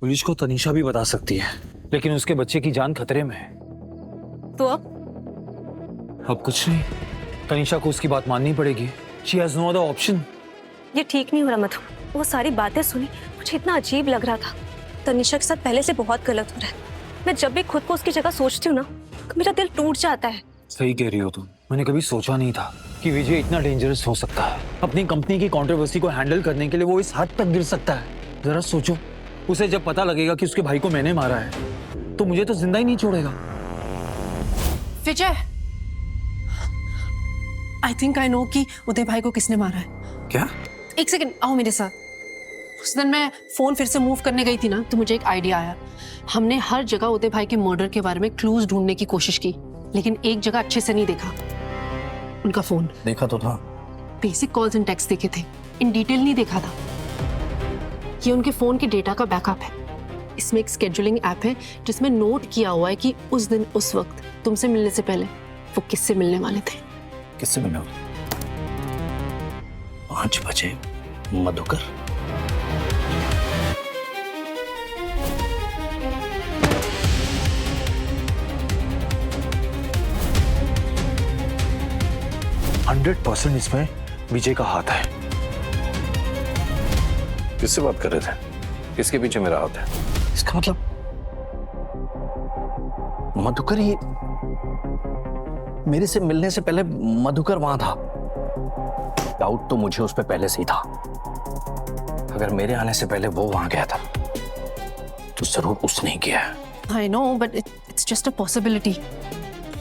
पुलिस को तनीषा भी बता सकती है, लेकिन उसके बच्चे की जान खतरे में है। तो अब कुछ नहीं, तनीषा को उसकी बात माननी पड़ेगी। She has no other option. ये ठीक नहीं हो रहा मधु। वो सारी बातें सुनी, मुझे इतना अजीब लग रहा था। तनीषा के साथ पहले से बहुत गलत हो रहा है। मैं जब भी खुद को उसकी जगह सोचती हूँ ना, तो मेरा दिल टूट जाता है। सही कह रही हो तुम। मैंने कभी सोचा नहीं था कि कि विजय इतना डेंजरस हो सकता है। अपनी कंपनी की कंट्रोवर्सी को हैंडल करने के लिए वो इस हद तक गिर सकता है। जरा सोचो, उसे जब पता लगेगा कि उसके भाई को मैंने मारा है तो मुझे तो जिंदा ही नहीं छोड़ेगा। विजय, आई थिंक आई नो कि उदय भाई को किसने मारा है। क्या? एक सेकंड, आओ मेरे साथ। उस दिन मैं फोन फिर से मूव करने गई थी ना, तो मुझे एक आइडिया आया। हमने हर जगह उदय भाई के मर्डर के बारे में क्लूज ढूंढने की कोशिश की, लेकिन एक जगह अच्छे से नहीं देखा। उनका फोन देखा तो था, बेसिक कॉल्स एंड टेक्स्ट देखे थे, इन डिटेल नहीं देखा था। ये उनके फोन के डेटा का बैकअप है। इसमें एक स्केड्यूलिंग ऐप है जिसमें नोट किया हुआ है कि उस दिन उस वक्त तुमसे मिलने से पहले वो किससे मिलने वाले थे। किससे मिलने वाले? 5 बजे मधुकर। %100% इसमें विजय का हाथ है। किससे बात कर रहे थे? किसके पीछे मेरा हाथ है? इसका मतलब मधुकर, ये मेरे से मिलने से पहले मधुकर वहां था। डाउट तो मुझे उस पर पहले से ही था। अगर मेरे आने से पहले वो वहां गया था तो जरूर उसने ही किया है। I know, but it's just a possibility.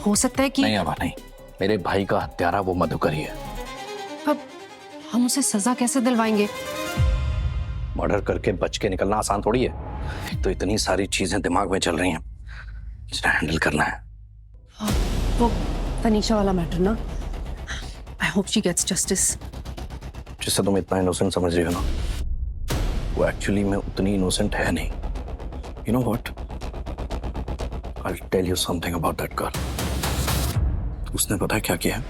हो सकता है कि नहीं आवा, नहीं, मेरे भाई का हत्यारा वो मधुकर ही है। अब हम उसे सजा कैसे दिलवाएंगे? मर्डर करके बच के निकलना आसान थोड़ी है। एक तो इतनी सारी चीजें दिमाग में चल रही हैं जिन्हें हैंडल करना है। वो तनीषा वाला मैटर ना, I hope she gets justice. जिससे तुम इतना इनोसेंट समझ रही हो ना, वो एक्चुअली में उतनी इनोसेंट है नहीं। You know what, I will tell you something about that girl. उसने पता है क्या किया है?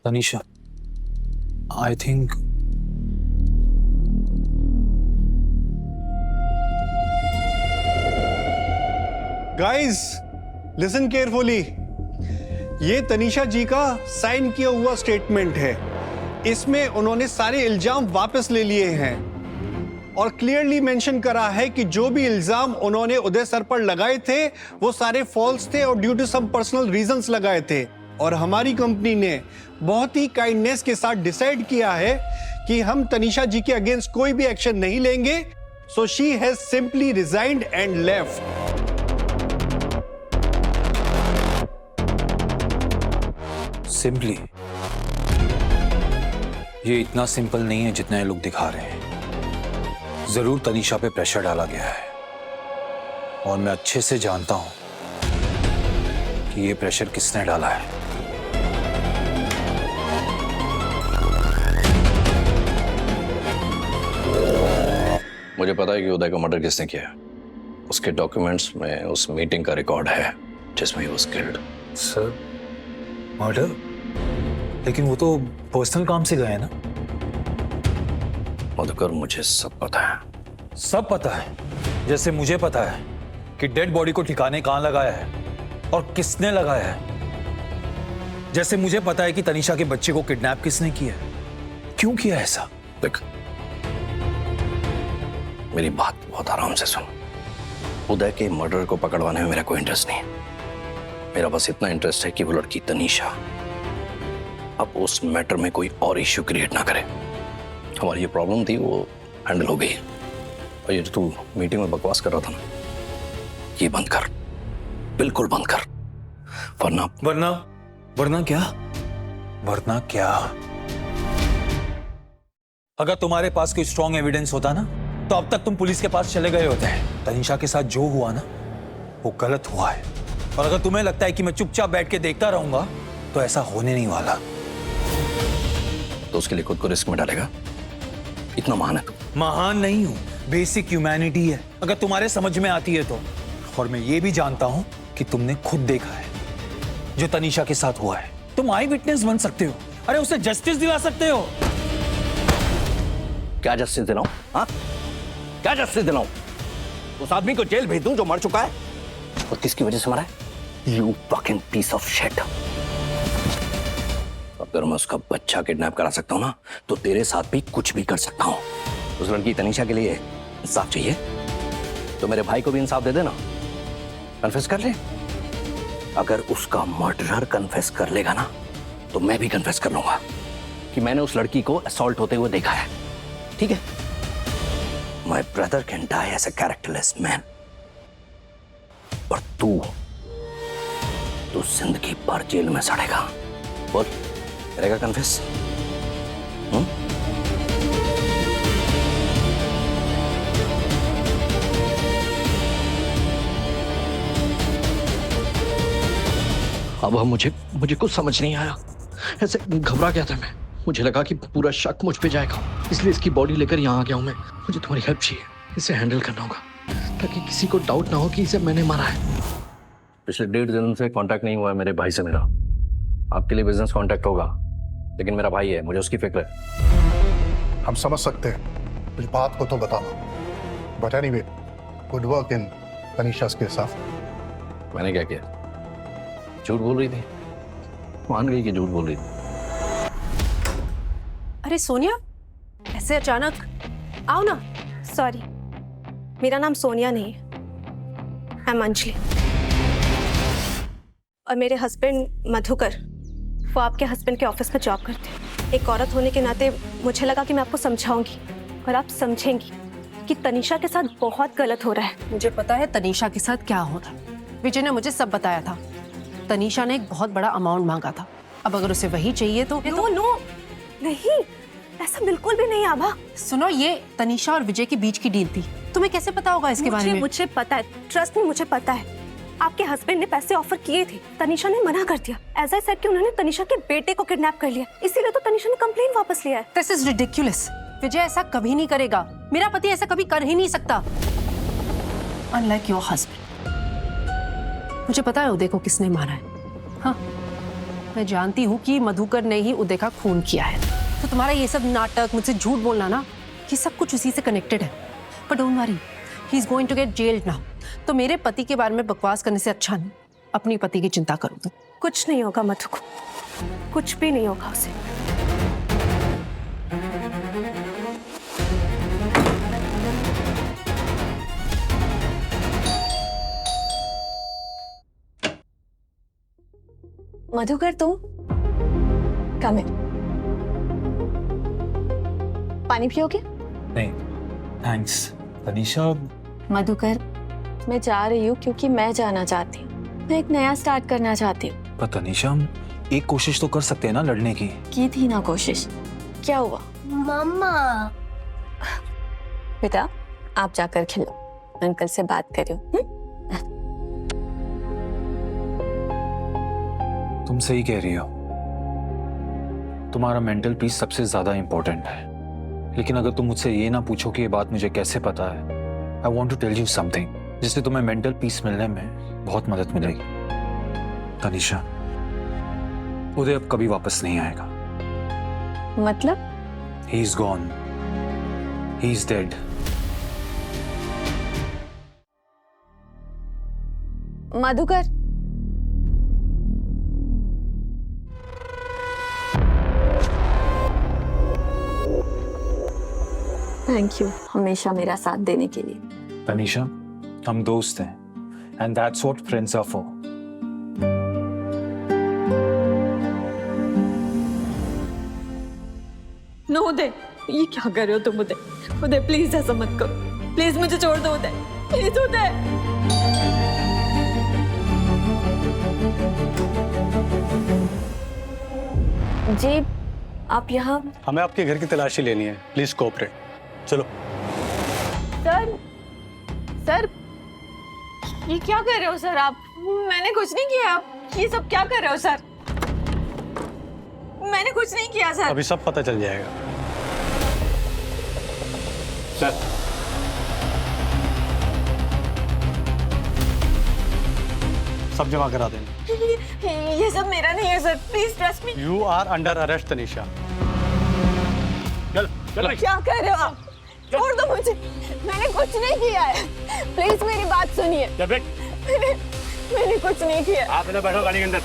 Tanisha, I think guys listen carefully. ये तनीषा जी का साइन किया हुआ स्टेटमेंट है। इसमें उन्होंने सारे इल्जाम वापस ले लिए हैं और क्लियरली मेंशन करा है कि जो भी इल्जाम उन्होंने उदय सर पर लगाए थे वो सारे फॉल्स थे और due to some personal reasons लगाए थे। और हमारी कंपनी ने बहुत ही काइंडनेस के साथ डिसाइड किया है कि हम तनीषा जी के अगेंस्ट कोई भी एक्शन नहीं लेंगे। So she has simply resigned and left. Simply, ये इतना सिंपल नहीं है जितना ये लोग दिखा रहे हैं। जरूर तनीषा पे प्रेशर डाला गया है और मैं अच्छे से जानता हूं कि ये प्रेशर किसने डाला है। मुझे पता है कि उदय का मर्डर किसने किया है। उसके डॉक्यूमेंट्स में उस मीटिंग का रिकॉर्ड है जिसमें he was killed. Sir, murder? लेकिन वो तो पर्सनल काम से गए ना। मधुकर, मुझे सब पता है। सब पता है, जैसे मुझे पता है कि डेड बॉडी को ठिकाने कहां लगाया है और किसने लगाया है। जैसे मुझे पता है कि तनीषा के बच्चे को किडनैप किसने किया है, क्यों किया ऐसा। देख, मेरी बात बहुत आराम से सुन। उदय के मर्डर को पकड़वाने में मेरा कोई इंटरेस्ट नहीं है। मेरा बस इतना इंटरेस्ट है कि वो लड़की तनीषा अब उस मैटर में कोई और इश्यू क्रिएट ना करे। हमारी ये प्रॉब्लम थी वो हैंडल हो गई। और ये जो तू मीटिंग में बकवास कर रहा था ना, ये बंद कर, बिल्कुल बंद कर, वरना वरना क्या? वरना क्या? अगर तुम्हारे पास कोई स्ट्रॉन्ग एविडेंस होता ना तो अब तक तुम पुलिस के पास चले गए होते हैं। तनीषा के साथ जो हुआ ना वो गलत हुआ है, और अगर तुम्हें लगता है कि मैं चुपचाप बैठ के देखता रहूंगा तो ऐसा होने नहीं वाला। तो उसके लिए खुद को रिस्क में डालेगा? इतना महान है तू? महान नहीं हूं, बेसिक ह्यूमैनिटी है अगर तुम्हारे समझ में आती है तो। और मैं ये भी जानता हूं कि तुमने खुद देखा है जो तनीषा के साथ हुआ है। तुम आई विटनेस बन सकते हो, अरे उसे जस्टिस दिला सकते हो। क्या जस्टिस दिलाऊं? हाँ, क्या जस्टिस दिलाऊं? उस आदमी को जेल भेज दूं जो मर चुका है? और किसकी वजह से मरा है? You fucking piece of shit. अगर मैं उसका बच्चा किडनैप करा सकता हूं ना, तो तेरे साथ भी कुछ भी कर सकता हूं। उस लड़की तनीषा के लिए इंसाफ चाहिए, तो मेरे भाई को भी इंसाफ दे देना। कन्फेस कर ले। अगर उसका मर्डरर कन्फेस कर लेगा ना, तो मैं भी कन्फेस कर लूंगा कि मैंने उस लड़की को असॉल्ट होते हुए देखा है। ठीक है? My brother can die as a characterless man. और तू जिंदगी भर जेल में सड़ेगा। बोल, करेगा कन्फेस? अब मुझे कुछ समझ नहीं आया। ऐसे घबरा गया था मैं। मुझे लगा कि पूरा शक मुझ पे जाएगा, इसलिए इसकी बॉडी लेकर यहाँ आ गया हूँ मैं। मुझे तुम्हारी हेल्प चाहिए, इसे हैंडल करना होगा ताकि किसी को डाउट ना हो कि इसे मैंने मारा है। पिछले 1.5 दिन से कांटेक्ट नहीं हुआ है मेरे भाई से मेरा। आपके लिए बिजनेस कांटेक्ट होगा, लेकिन मेरा भाई है, मुझे उसकी फिक्र है। हम समझ सकते हैं, इस बात को तो बताना। But anyway, good work in तनीषा's के साथ। मैंने क्या किया? झूठ बोल रही थी, मान गई कि झूठ बोल रही थी। अरे सोनिया, ऐसे अचानक आओ ना। सॉरी, मेरा नाम सोनिया नहीं है, आई एम अंजलि। और मेरे हस्बैंड मधुकर, वो आपके हस्बैंड के ऑफिस में जॉब करते हैं। एक औरत होने के नाते मुझे लगा कि मैं आपको समझाऊंगी और आप समझेंगी कि तनीषा के साथ बहुत गलत हो रहा है। मुझे पता है तनीषा के साथ क्या हो रहा है। विजय ने मुझे सब बताया था। तनीषा ने एक बहुत बड़ा अमाउंट मांगा था। अब अगर उसे वही चाहिए तो नो, नहीं, ऐसा बिल्कुल भी नहीं आभा। सुनो, ये तनीषा और विजय के बीच की डील थी। तुम्हें कैसे पता होगा इसके बारे में? मुझे पता है, ट्रस्ट में मुझे पता है। आपके हस्बैंड ने पैसे ऑफर किए थे, तनीषा ने मना कर दिया। एज आई सेड कि उन्होंने तनीषा के बेटे को किडनैप कर लिया, इसीलिए तो तनीषा ने कंप्लेंट वापस लिया है। This is ridiculous. विजय ऐसा कभी नहीं करेगा। मेरा पति ऐसा कभी कर ही नहीं सकता। Unlike your husband. मुझे पता है उदय को किसने मारा है। हाँ, मैं जानती हूँ कि मधुकर ने ही उदय का खून किया है। तो तुम्हारा ये सब नाटक, मुझसे झूठ बोलना ना, ये सब कुछ उसी से कनेक्टेड है। But don't worry, he is going to get jailed now. तो मेरे पति के बारे में बकवास करने से अच्छा नहीं अपनी पति की चिंता करो। तो कुछ नहीं होगा मधु को, कुछ भी नहीं होगा उसे। मधुकर, तुम कम है। पानी पियोगे? नहीं थैंक्स तनीषा। मधुकर, मैं जा रही हूँ क्योंकि मैं जाना चाहती हूँ। मैं एक नया स्टार्ट करना चाहती हूँ। पर तनीषा, हम एक कोशिश तो कर सकते हैं ना लड़ने की थी ना कोशिश, क्या हुआ? मम्मा। बेटा, आप जाकर खेलो, अंकल से बात करो। तुम सही कह रही हो, तुम्हारा मेंटल पीस सबसे ज्यादा इंपॉर्टेंट है। लेकिन अगर तुम मुझसे ये ना पूछो कि ये बात मुझे कैसे पता है, I want to tell you something जिससे तुम्हें मेंटल पीस मिलने में बहुत मदद मिलेगी। तनीषा, उदय अब कभी वापस नहीं आएगा। मतलब? He is gone, he is dead. Madhukar, thank you हमेशा मेरा साथ देने के लिए। तनीषा, हम दोस्त हैं, and that's what friends are for. No Uday, ये क्या कर रहे हो तुम? उदय, उदय प्लीज ऐसा मत करो, प्लीज मुझे छोड़ दो उदय, प्लीज उदय। जी, आप यहाँ? हमें आपके घर की तलाशी लेनी है, प्लीज कोऑपरेट। चलो। सर, सर, ये क्या कर रहे हो सर आप? मैंने कुछ नहीं किया। आप ये सब क्या कर रहे हो सर? मैंने कुछ नहीं किया सर। अभी सब पता चल जाएगा। सर, सब जमा करा देना। ये सब मेरा नहीं है sir, please trust me. You are under arrest Tanisha. क्या कर रहे हो आप? छोड़ दो मुझे, मैंने कुछ नहीं किया है। प्लीज मेरी बात सुनिए। मैंने कुछ नहीं किया। आप इधर बैठो गाड़ी के अंदर।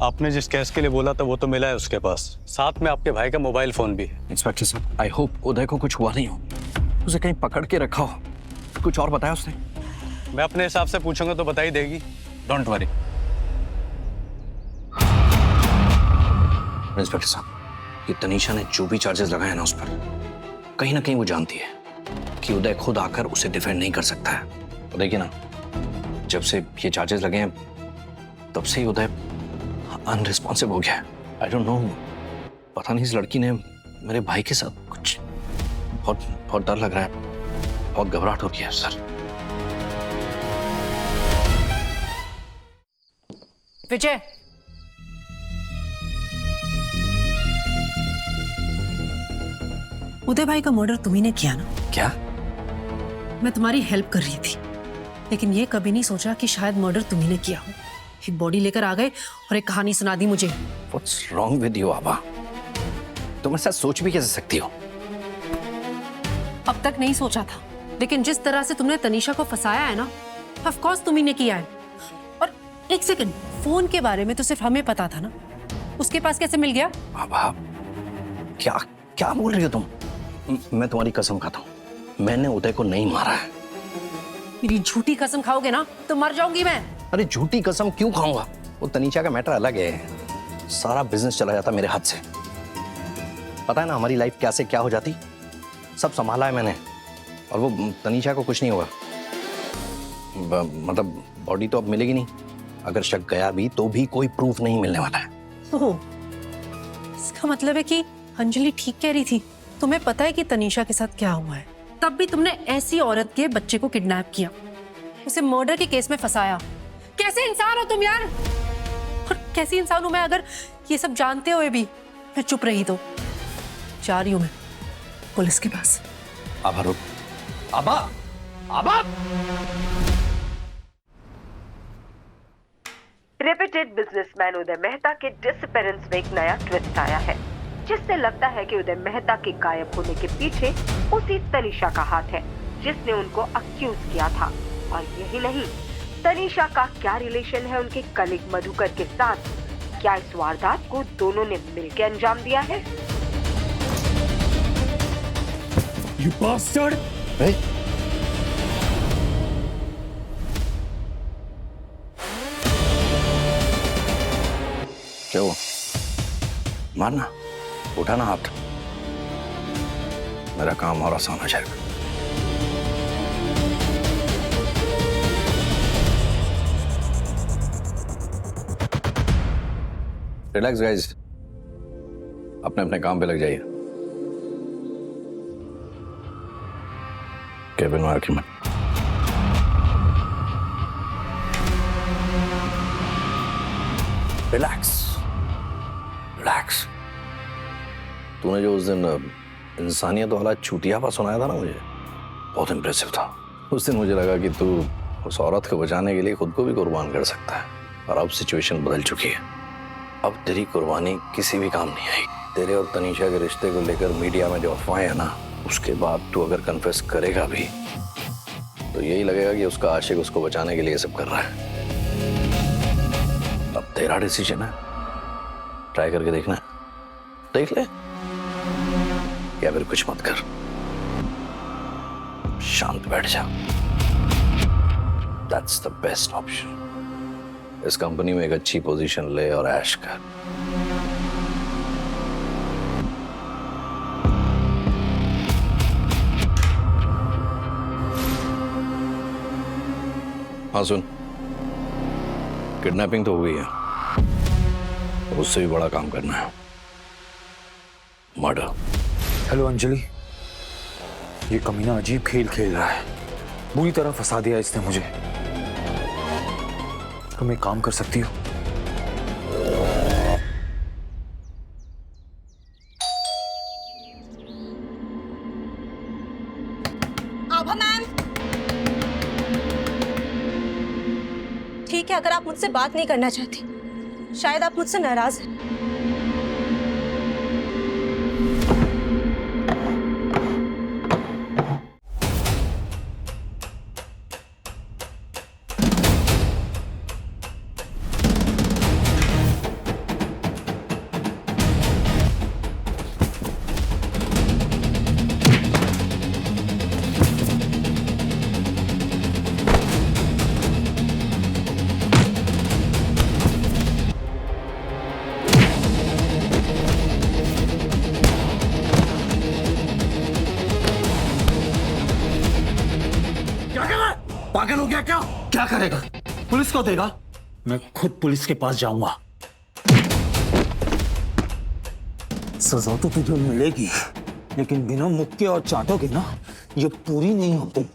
आपने जिस केस के लिए बोला था वो तो मिला है उसके पास, साथ में आपके भाई का मोबाइल फोन भी है। इंस्पेक्टर साहब, आई होप उदय को कुछ हुआ नहीं हो, उसे कहीं पकड़ के रखा हो। कुछ और बताया उसने? मैं अपने हिसाब से पूछूंगा तो बता ही देगी, डोंट वरी। इंस्पेक्टर साहब, ये तनीषा ने जो भी चार्जेस लगाए ना उस पर, कहीं ना कहीं वो जानती है कि उदय खुद आकर उसे डिफेंड नहीं कर सकता है। तो देखिए ना, जब से ये चार्जेस लगे हैं तब से ही उदय अनरिस्पॉन्सिव हो गया है। आई डोंट नो, पता नहीं इस लड़की ने मेरे भाई के साथ कुछ, बहुत डर लग रहा है, बहुत घबराहट हो रही है सर। विजय, उदय भाई का मर्डर तुम्ही ने किया ना? क्या? मैं तुम्हारी हेल्प कर रही थी, लेकिन ये कभी नहीं सोचा कि शायद मर्डर तुम्ही ने किया हो। एक बॉडी लेकर आ गए और एक कहानी सुना दी मुझे। What's wrong with you, आबा? तुम ऐसा सोच भी कैसे सकती हो? अब तक नहीं सोचा था, लेकिन जिस तरह से तुमने तनीषा को फंसाया है ना, ऑफ कोर्स तुम्ही ने किया है। और एक सेकंड, फोन के बारे में तो सिर्फ हमें पता था ना, उसके पास कैसे मिल गया? आबा, क्या क्या बोल रही हो तुम? मैं तुम्हारी कसम खाता हूँ, मैंने उदय को नहीं मारा है। मेरी झूठी कसम खाओगे ना तो मर जाऊंगी मैं। अरे झूठी कसम क्यों खाऊंगा? वो तनीषा का मैटर अलग है, सारा बिजनेस चला जाता मेरे हाथ से। पता है ना हमारी लाइफ क्या से क्या हो जाती, सब संभाला है मैंने। और वो तनीषा को कुछ नहीं होगा, मतलब बॉडी तो अब मिलेगी नहीं, अगर शक गया भी तो भी कोई प्रूफ नहीं मिलने वाला है। ओह, इसका मतलब है कि अंजलि ठीक कह रही थी। तुम्हें पता है कि तनीषा के साथ क्या हुआ है, तब भी तुमने ऐसी औरत के बच्चे को किडनैप किया, उसे मर्डर के केस में फंसाया। कैसे इंसान हो तुम यार? और कैसी इंसान हूं मैं अगर ये सब जानते हुए भी मैं चुप रही तो? जा रही हूं मैं पुलिस के पास। आबा रुक, आबा, आबा। रेप्यूटेड बिजनेसमैन उदय मेहता के डिसअपीयरेंस में एक नया ट्विस्ट आया है, जिससे लगता है कि उदय मेहता के गायब होने के पीछे उसी तनीषा का हाथ है, जिसने उनको अक्यूज किया था। और यही नहीं, तनीषा का क्या रिलेशन है उनके कलीग मधुकर के साथ? क्या इस वारदात को दोनों ने मिलकर अंजाम दिया है? You bastard! क्या हुआ? मारना, उठाना हाथ, मेरा काम और आसान हो जाएगा। रिलैक्स गाइस, अपने अपने काम पे लग जाइए। केबिन में आके मत। Relax, relax. तूने जो उस दिन इंसानियत वाला छूटियापा सुनाया था ना मुझे, बहुत इंप्रेसिव था। उस दिन मुझे लगा कि तू उस औरत को बचाने के लिए खुद को भी कुर्बान कर सकता है, और अब सिचुएशन बदल चुकी है। अब तेरी कुर्बानी किसी भी काम नहीं आई। तेरे और तनीषा के रिश्ते को लेकर मीडिया में जो अफवाहें है ना, उसके बाद तू अगर कन्फेस करेगा भी तो यही लगेगा कि उसका आशिक उसको बचाने के लिए सब कर रहा है। अब तेरा डिसीजन है, ट्राई करके देखना, देख ले, या फिर कुछ मत कर, शांत बैठ जा। That's the best option. इस कंपनी में एक अच्छी पोजीशन ले और ऐश कर। हाँ सुन, किडनैपिंग तो हुई है, उससे भी बड़ा काम करना है, मर्डर। हेलो अंजलि, ये कमीना अजीब खेल खेल रहा है, बुरी तरह फंसा दिया इसने मुझे। तुम एक काम कर सकती हो? आभा मैम, बात नहीं करना चाहती। शायद आप मुझसे नाराज हैं। पागल हो गया क्या? क्या करेगा? पुलिस को देगा? मैं खुद पुलिस के पास जाऊंगा। सजा तो तुझे मिलेगी, लेकिन बिना मुक्के और चाटों के ना ये पूरी नहीं होती।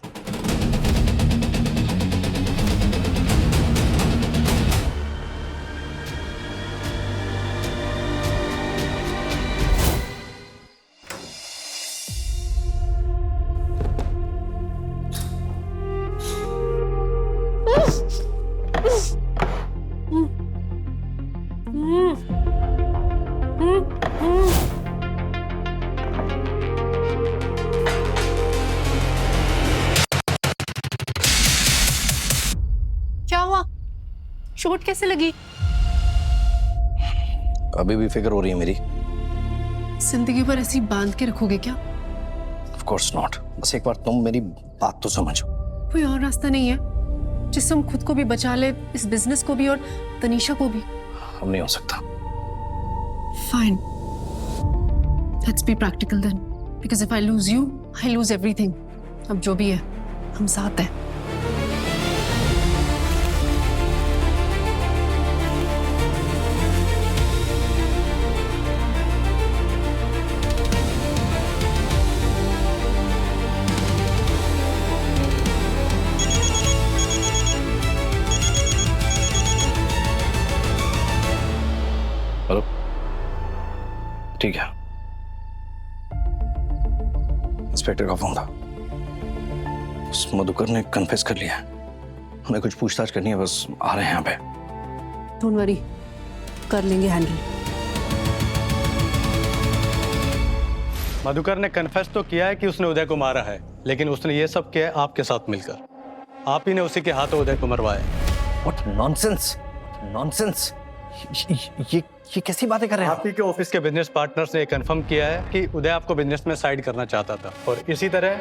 क्या हुआ? चोट कैसे लगी? अभी भी फिक्र हो रही है मेरी। जिंदगी भर ऐसी बांध के रखोगे क्या? Of course not. बस एक बार तुम मेरी बात तो समझो। कोई और रास्ता नहीं है जिससे हम खुद को भी बचा ले, इस बिजनेस को भी और तनीषा को भी? अब नहीं हो सकता। Fine, let's be practical then, because if I lose you I lose everything. अब जो भी है हम साथ हैं। हेलो, ठीक है। इंस्पेक्टर का फोन था। उस मधुकर ने कन्फेस कर लिया। हमें कुछ पूछताछ करनी है, बस आ रहे हैं यहाँ पे। डोंट वरी, कर लेंगे हैंडल। मधुकर ने कन्फेस तो किया है कि उसने उदय को मारा है, लेकिन उसने ये सब किया है आपके साथ मिलकर। आप ही ने उसी के हाथों उदय को मरवाया। What nonsense! Nonsense! ये कैसी बातें कर रहे हैं आप ही के ऑफिस के बिजनेस पार्टनर्स ने कंफर्म किया है कि उदय आपको बिजनेस में साइड करना चाहता था, और इसी तरह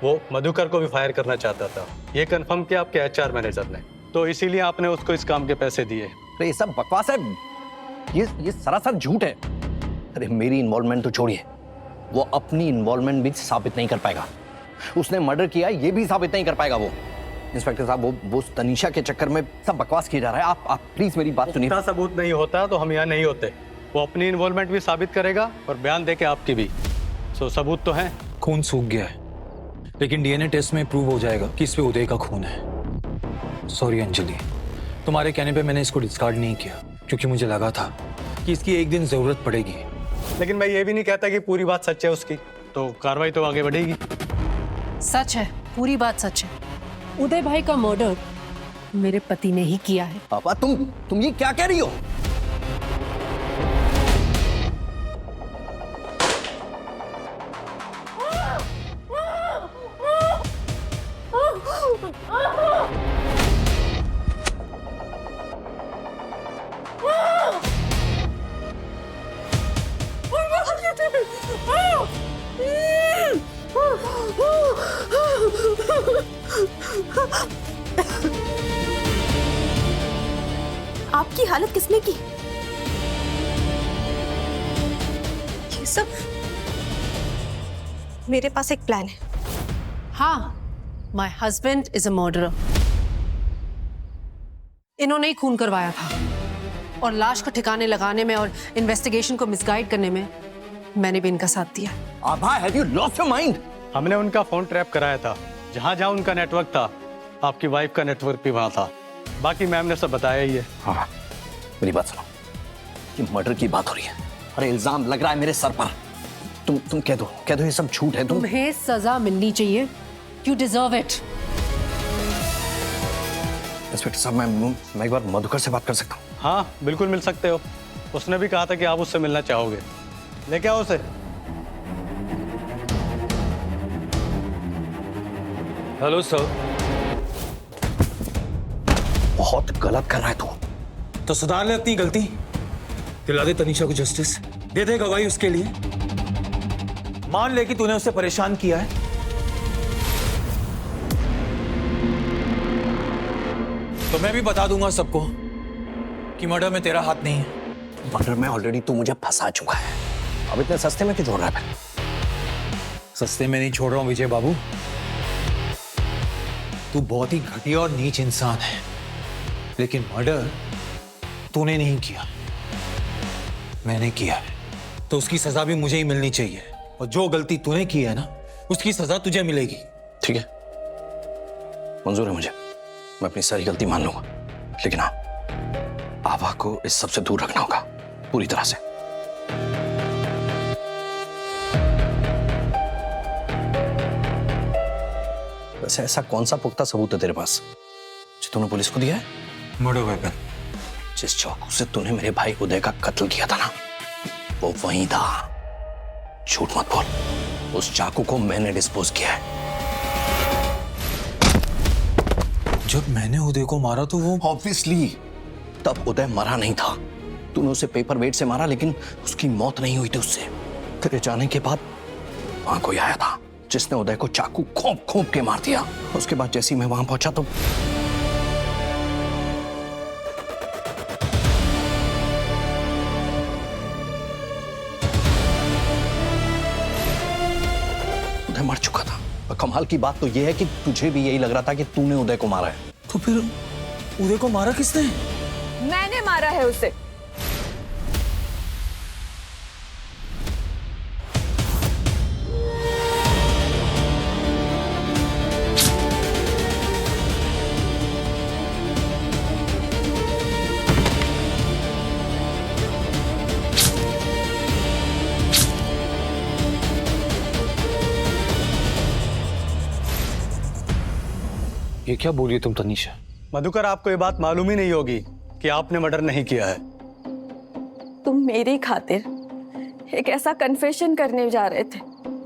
वो मधुकर को भी फायर करना चाहता था। ये कंफर्म किया आपके एचआर मैनेजर ने, तो इसीलिए आपने उसको इस काम के पैसे दिए। अरे ये सब बकवास है। ये सरासर झूठ है। अरे मेरी इन्वॉल्वमेंट तो छोड़िए, वो अपनी इन्वॉल्वमेंट भी साबित नहीं कर पाएगा। उसने मर्डर किया ये भी साबित नहीं कर पाएगा वो। इंस्पेक्टर साहब, वो तनीषा के चक्कर में सब बकवास किया जा रहा है। आप प्लीज मेरी बात सुनिए। सबूत नहीं होता तो हम यहाँ नहीं होते। वो अपनी इन्वॉल्वमेंट भी साबित करेगा और बयान देके आपकी भी। सो सबूत तो है। खून सूख गया है, लेकिन डीएनए टेस्ट में प्रूव हो जाएगा कि इस पे उदय का खून है। सॉरी अंजलि, तुम्हारे कहने पे मैंने इसको डिस्कार्ड नहीं किया, क्योंकि मुझे लगा था कि इसकी एक दिन जरूरत पड़ेगी। लेकिन मैं ये भी नहीं कहता कि पूरी बात सच है उसकी, तो कार्रवाई तो आगे बढ़ेगी। सच है, पूरी बात सच है। उदय भाई का मर्डर मेरे पति ने ही किया है। पापा, तुम ये क्या कह रही हो? आपकी हालत किसने की? ये सब मेरे पास एक प्लान है। हाँ, my husband is a murderer. इन्होंने ही खून करवाया था, और लाश को ठिकाने लगाने में और इन्वेस्टिगेशन को मिसगाइड करने में मैंने भी इनका साथ दिया। Abha, have you lost your mind? हमने उनका फोन ट्रैप कराया था। जहां जहां उनका नेटवर्क था, आपकी वाइफ का नेटवर्क भी वहां था। बाकी मैम ने सब बताया ही है। हाँ, मेरी बात सुनो, ये मर्डर की बात हो रही है। अरे इल्जाम लग रहा है मेरे सर पर। तुम कह दो ये सब झूठ है। तुम्हें सजा मिलनी चाहिए। You deserve it. इंस्पेक्टर साहब, मैं एक बार मधुकर से बात कर सकता हूँ? हाँ बिल्कुल मिल सकते हो। उसने भी कहा था कि आप उससे मिलना चाहोगे। लेके आओ उसे। Hello sir. बहुत गलत कर रहा है तू। तो सुधार ले अपनी गलती, दिला दे तनीषा को जस्टिस, दे दे गवाही उसके लिए, मान ले कि तूने उसे परेशान किया है। तो मैं भी बता दूंगा सबको कि मर्डर में तेरा हाथ नहीं है। मर्डर में ऑलरेडी तू मुझे फंसा चुका है, अब इतने सस्ते में क्यों छोड़ रहा है? सस्ते में नहीं छोड़ रहा हूं विजय बाबू, तू बहुत ही घटिया और नीच इंसान है, लेकिन मर्डर तूने नहीं किया, मैंने किया है, तो उसकी सजा भी मुझे ही मिलनी चाहिए। और जो गलती तूने की है ना, उसकी सजा तुझे मिलेगी। ठीक है, मंजूर है मुझे, मैं अपनी सारी गलती मान लूंगा, लेकिन हाँ, आभा को इस सब से दूर रखना होगा पूरी तरह से। वैसे ऐसा कौन सा पुख्ता सबूत है तेरे पास जो तूने पुलिस को दिया है? Murder weapon. जिस चाकू से तूने मेरे भाई उदय का कत्ल किया था ना, वो वहीं था। झूठ मत बोल, उस चाकू को मैंने डिस्पोज किया है। जब मैंने उदय को मारा तो वो ऑब्वियसली तब उदय मरा नहीं था। तूने उसे पेपर वेट से मारा, लेकिन उसकी मौत नहीं हुई थी उससे। तेरे जाने के बाद वहां कोई आया था जिसने उदय को चाकू खोप खोप के मार दिया। उसके बाद जैसे ही मैं वहां पहुंचा तो उदय मर चुका था। और कमाल की बात तो यह है कि तुझे भी यही लग रहा था कि तूने उदय को मारा है। तो फिर उदय को मारा किसने? मैंने मारा है उसे। ये क्या बोलिए तुम तनीषा? मधुकर, आपको ये बात मालूम ही नहीं होगी कि आपने मर्डर नहीं किया है। तुम मेरी खातिर एक ऐसा कन्फेशन करने जा रहे थे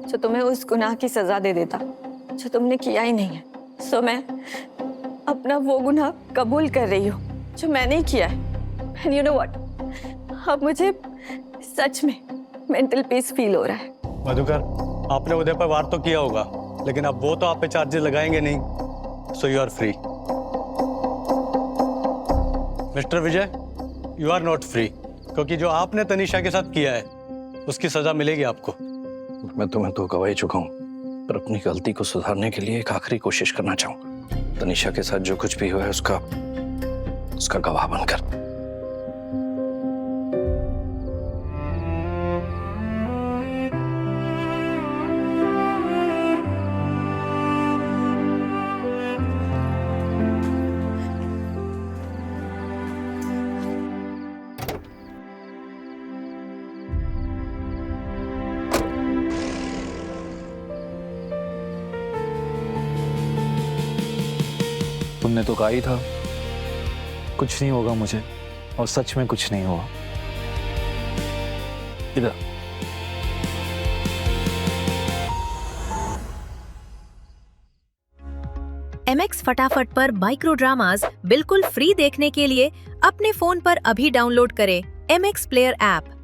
जो तुम्हें उस गुनाह की सजा दे देता जो तुमने किया ही नहीं है। सो मैं अपना वो गुनाह कबूल कर रही हूँ जो मैंने किया है। एंड यू नो व्हाट, अब मुझे सच में मेंटल पीस फील हो रहा है। मधुकर, आपने उदय पर वार तो किया होगा, लेकिन अब वो तो आप पे चार्जेस लगाएंगे नहीं। So you are free. Mister Vijay, you are not free, क्योंकि जो आपने तनीषा के साथ किया है उसकी सजा मिलेगी आपको। मैं तुम्हें तो गवा ही चुका हूं, पर अपनी गलती को सुधारने के लिए एक आखिरी कोशिश करना चाहूंगा। तनीषा के साथ जो कुछ भी हुआ है उसका गवाह बनकर। तुमने तो कहा ही था कुछ नहीं होगा मुझे, और सच में कुछ नहीं हुआ। इधर MX फटाफट पर माइक्रो ड्रामास बिल्कुल फ्री देखने के लिए अपने फोन पर अभी डाउनलोड करें MX प्लेयर ऐप।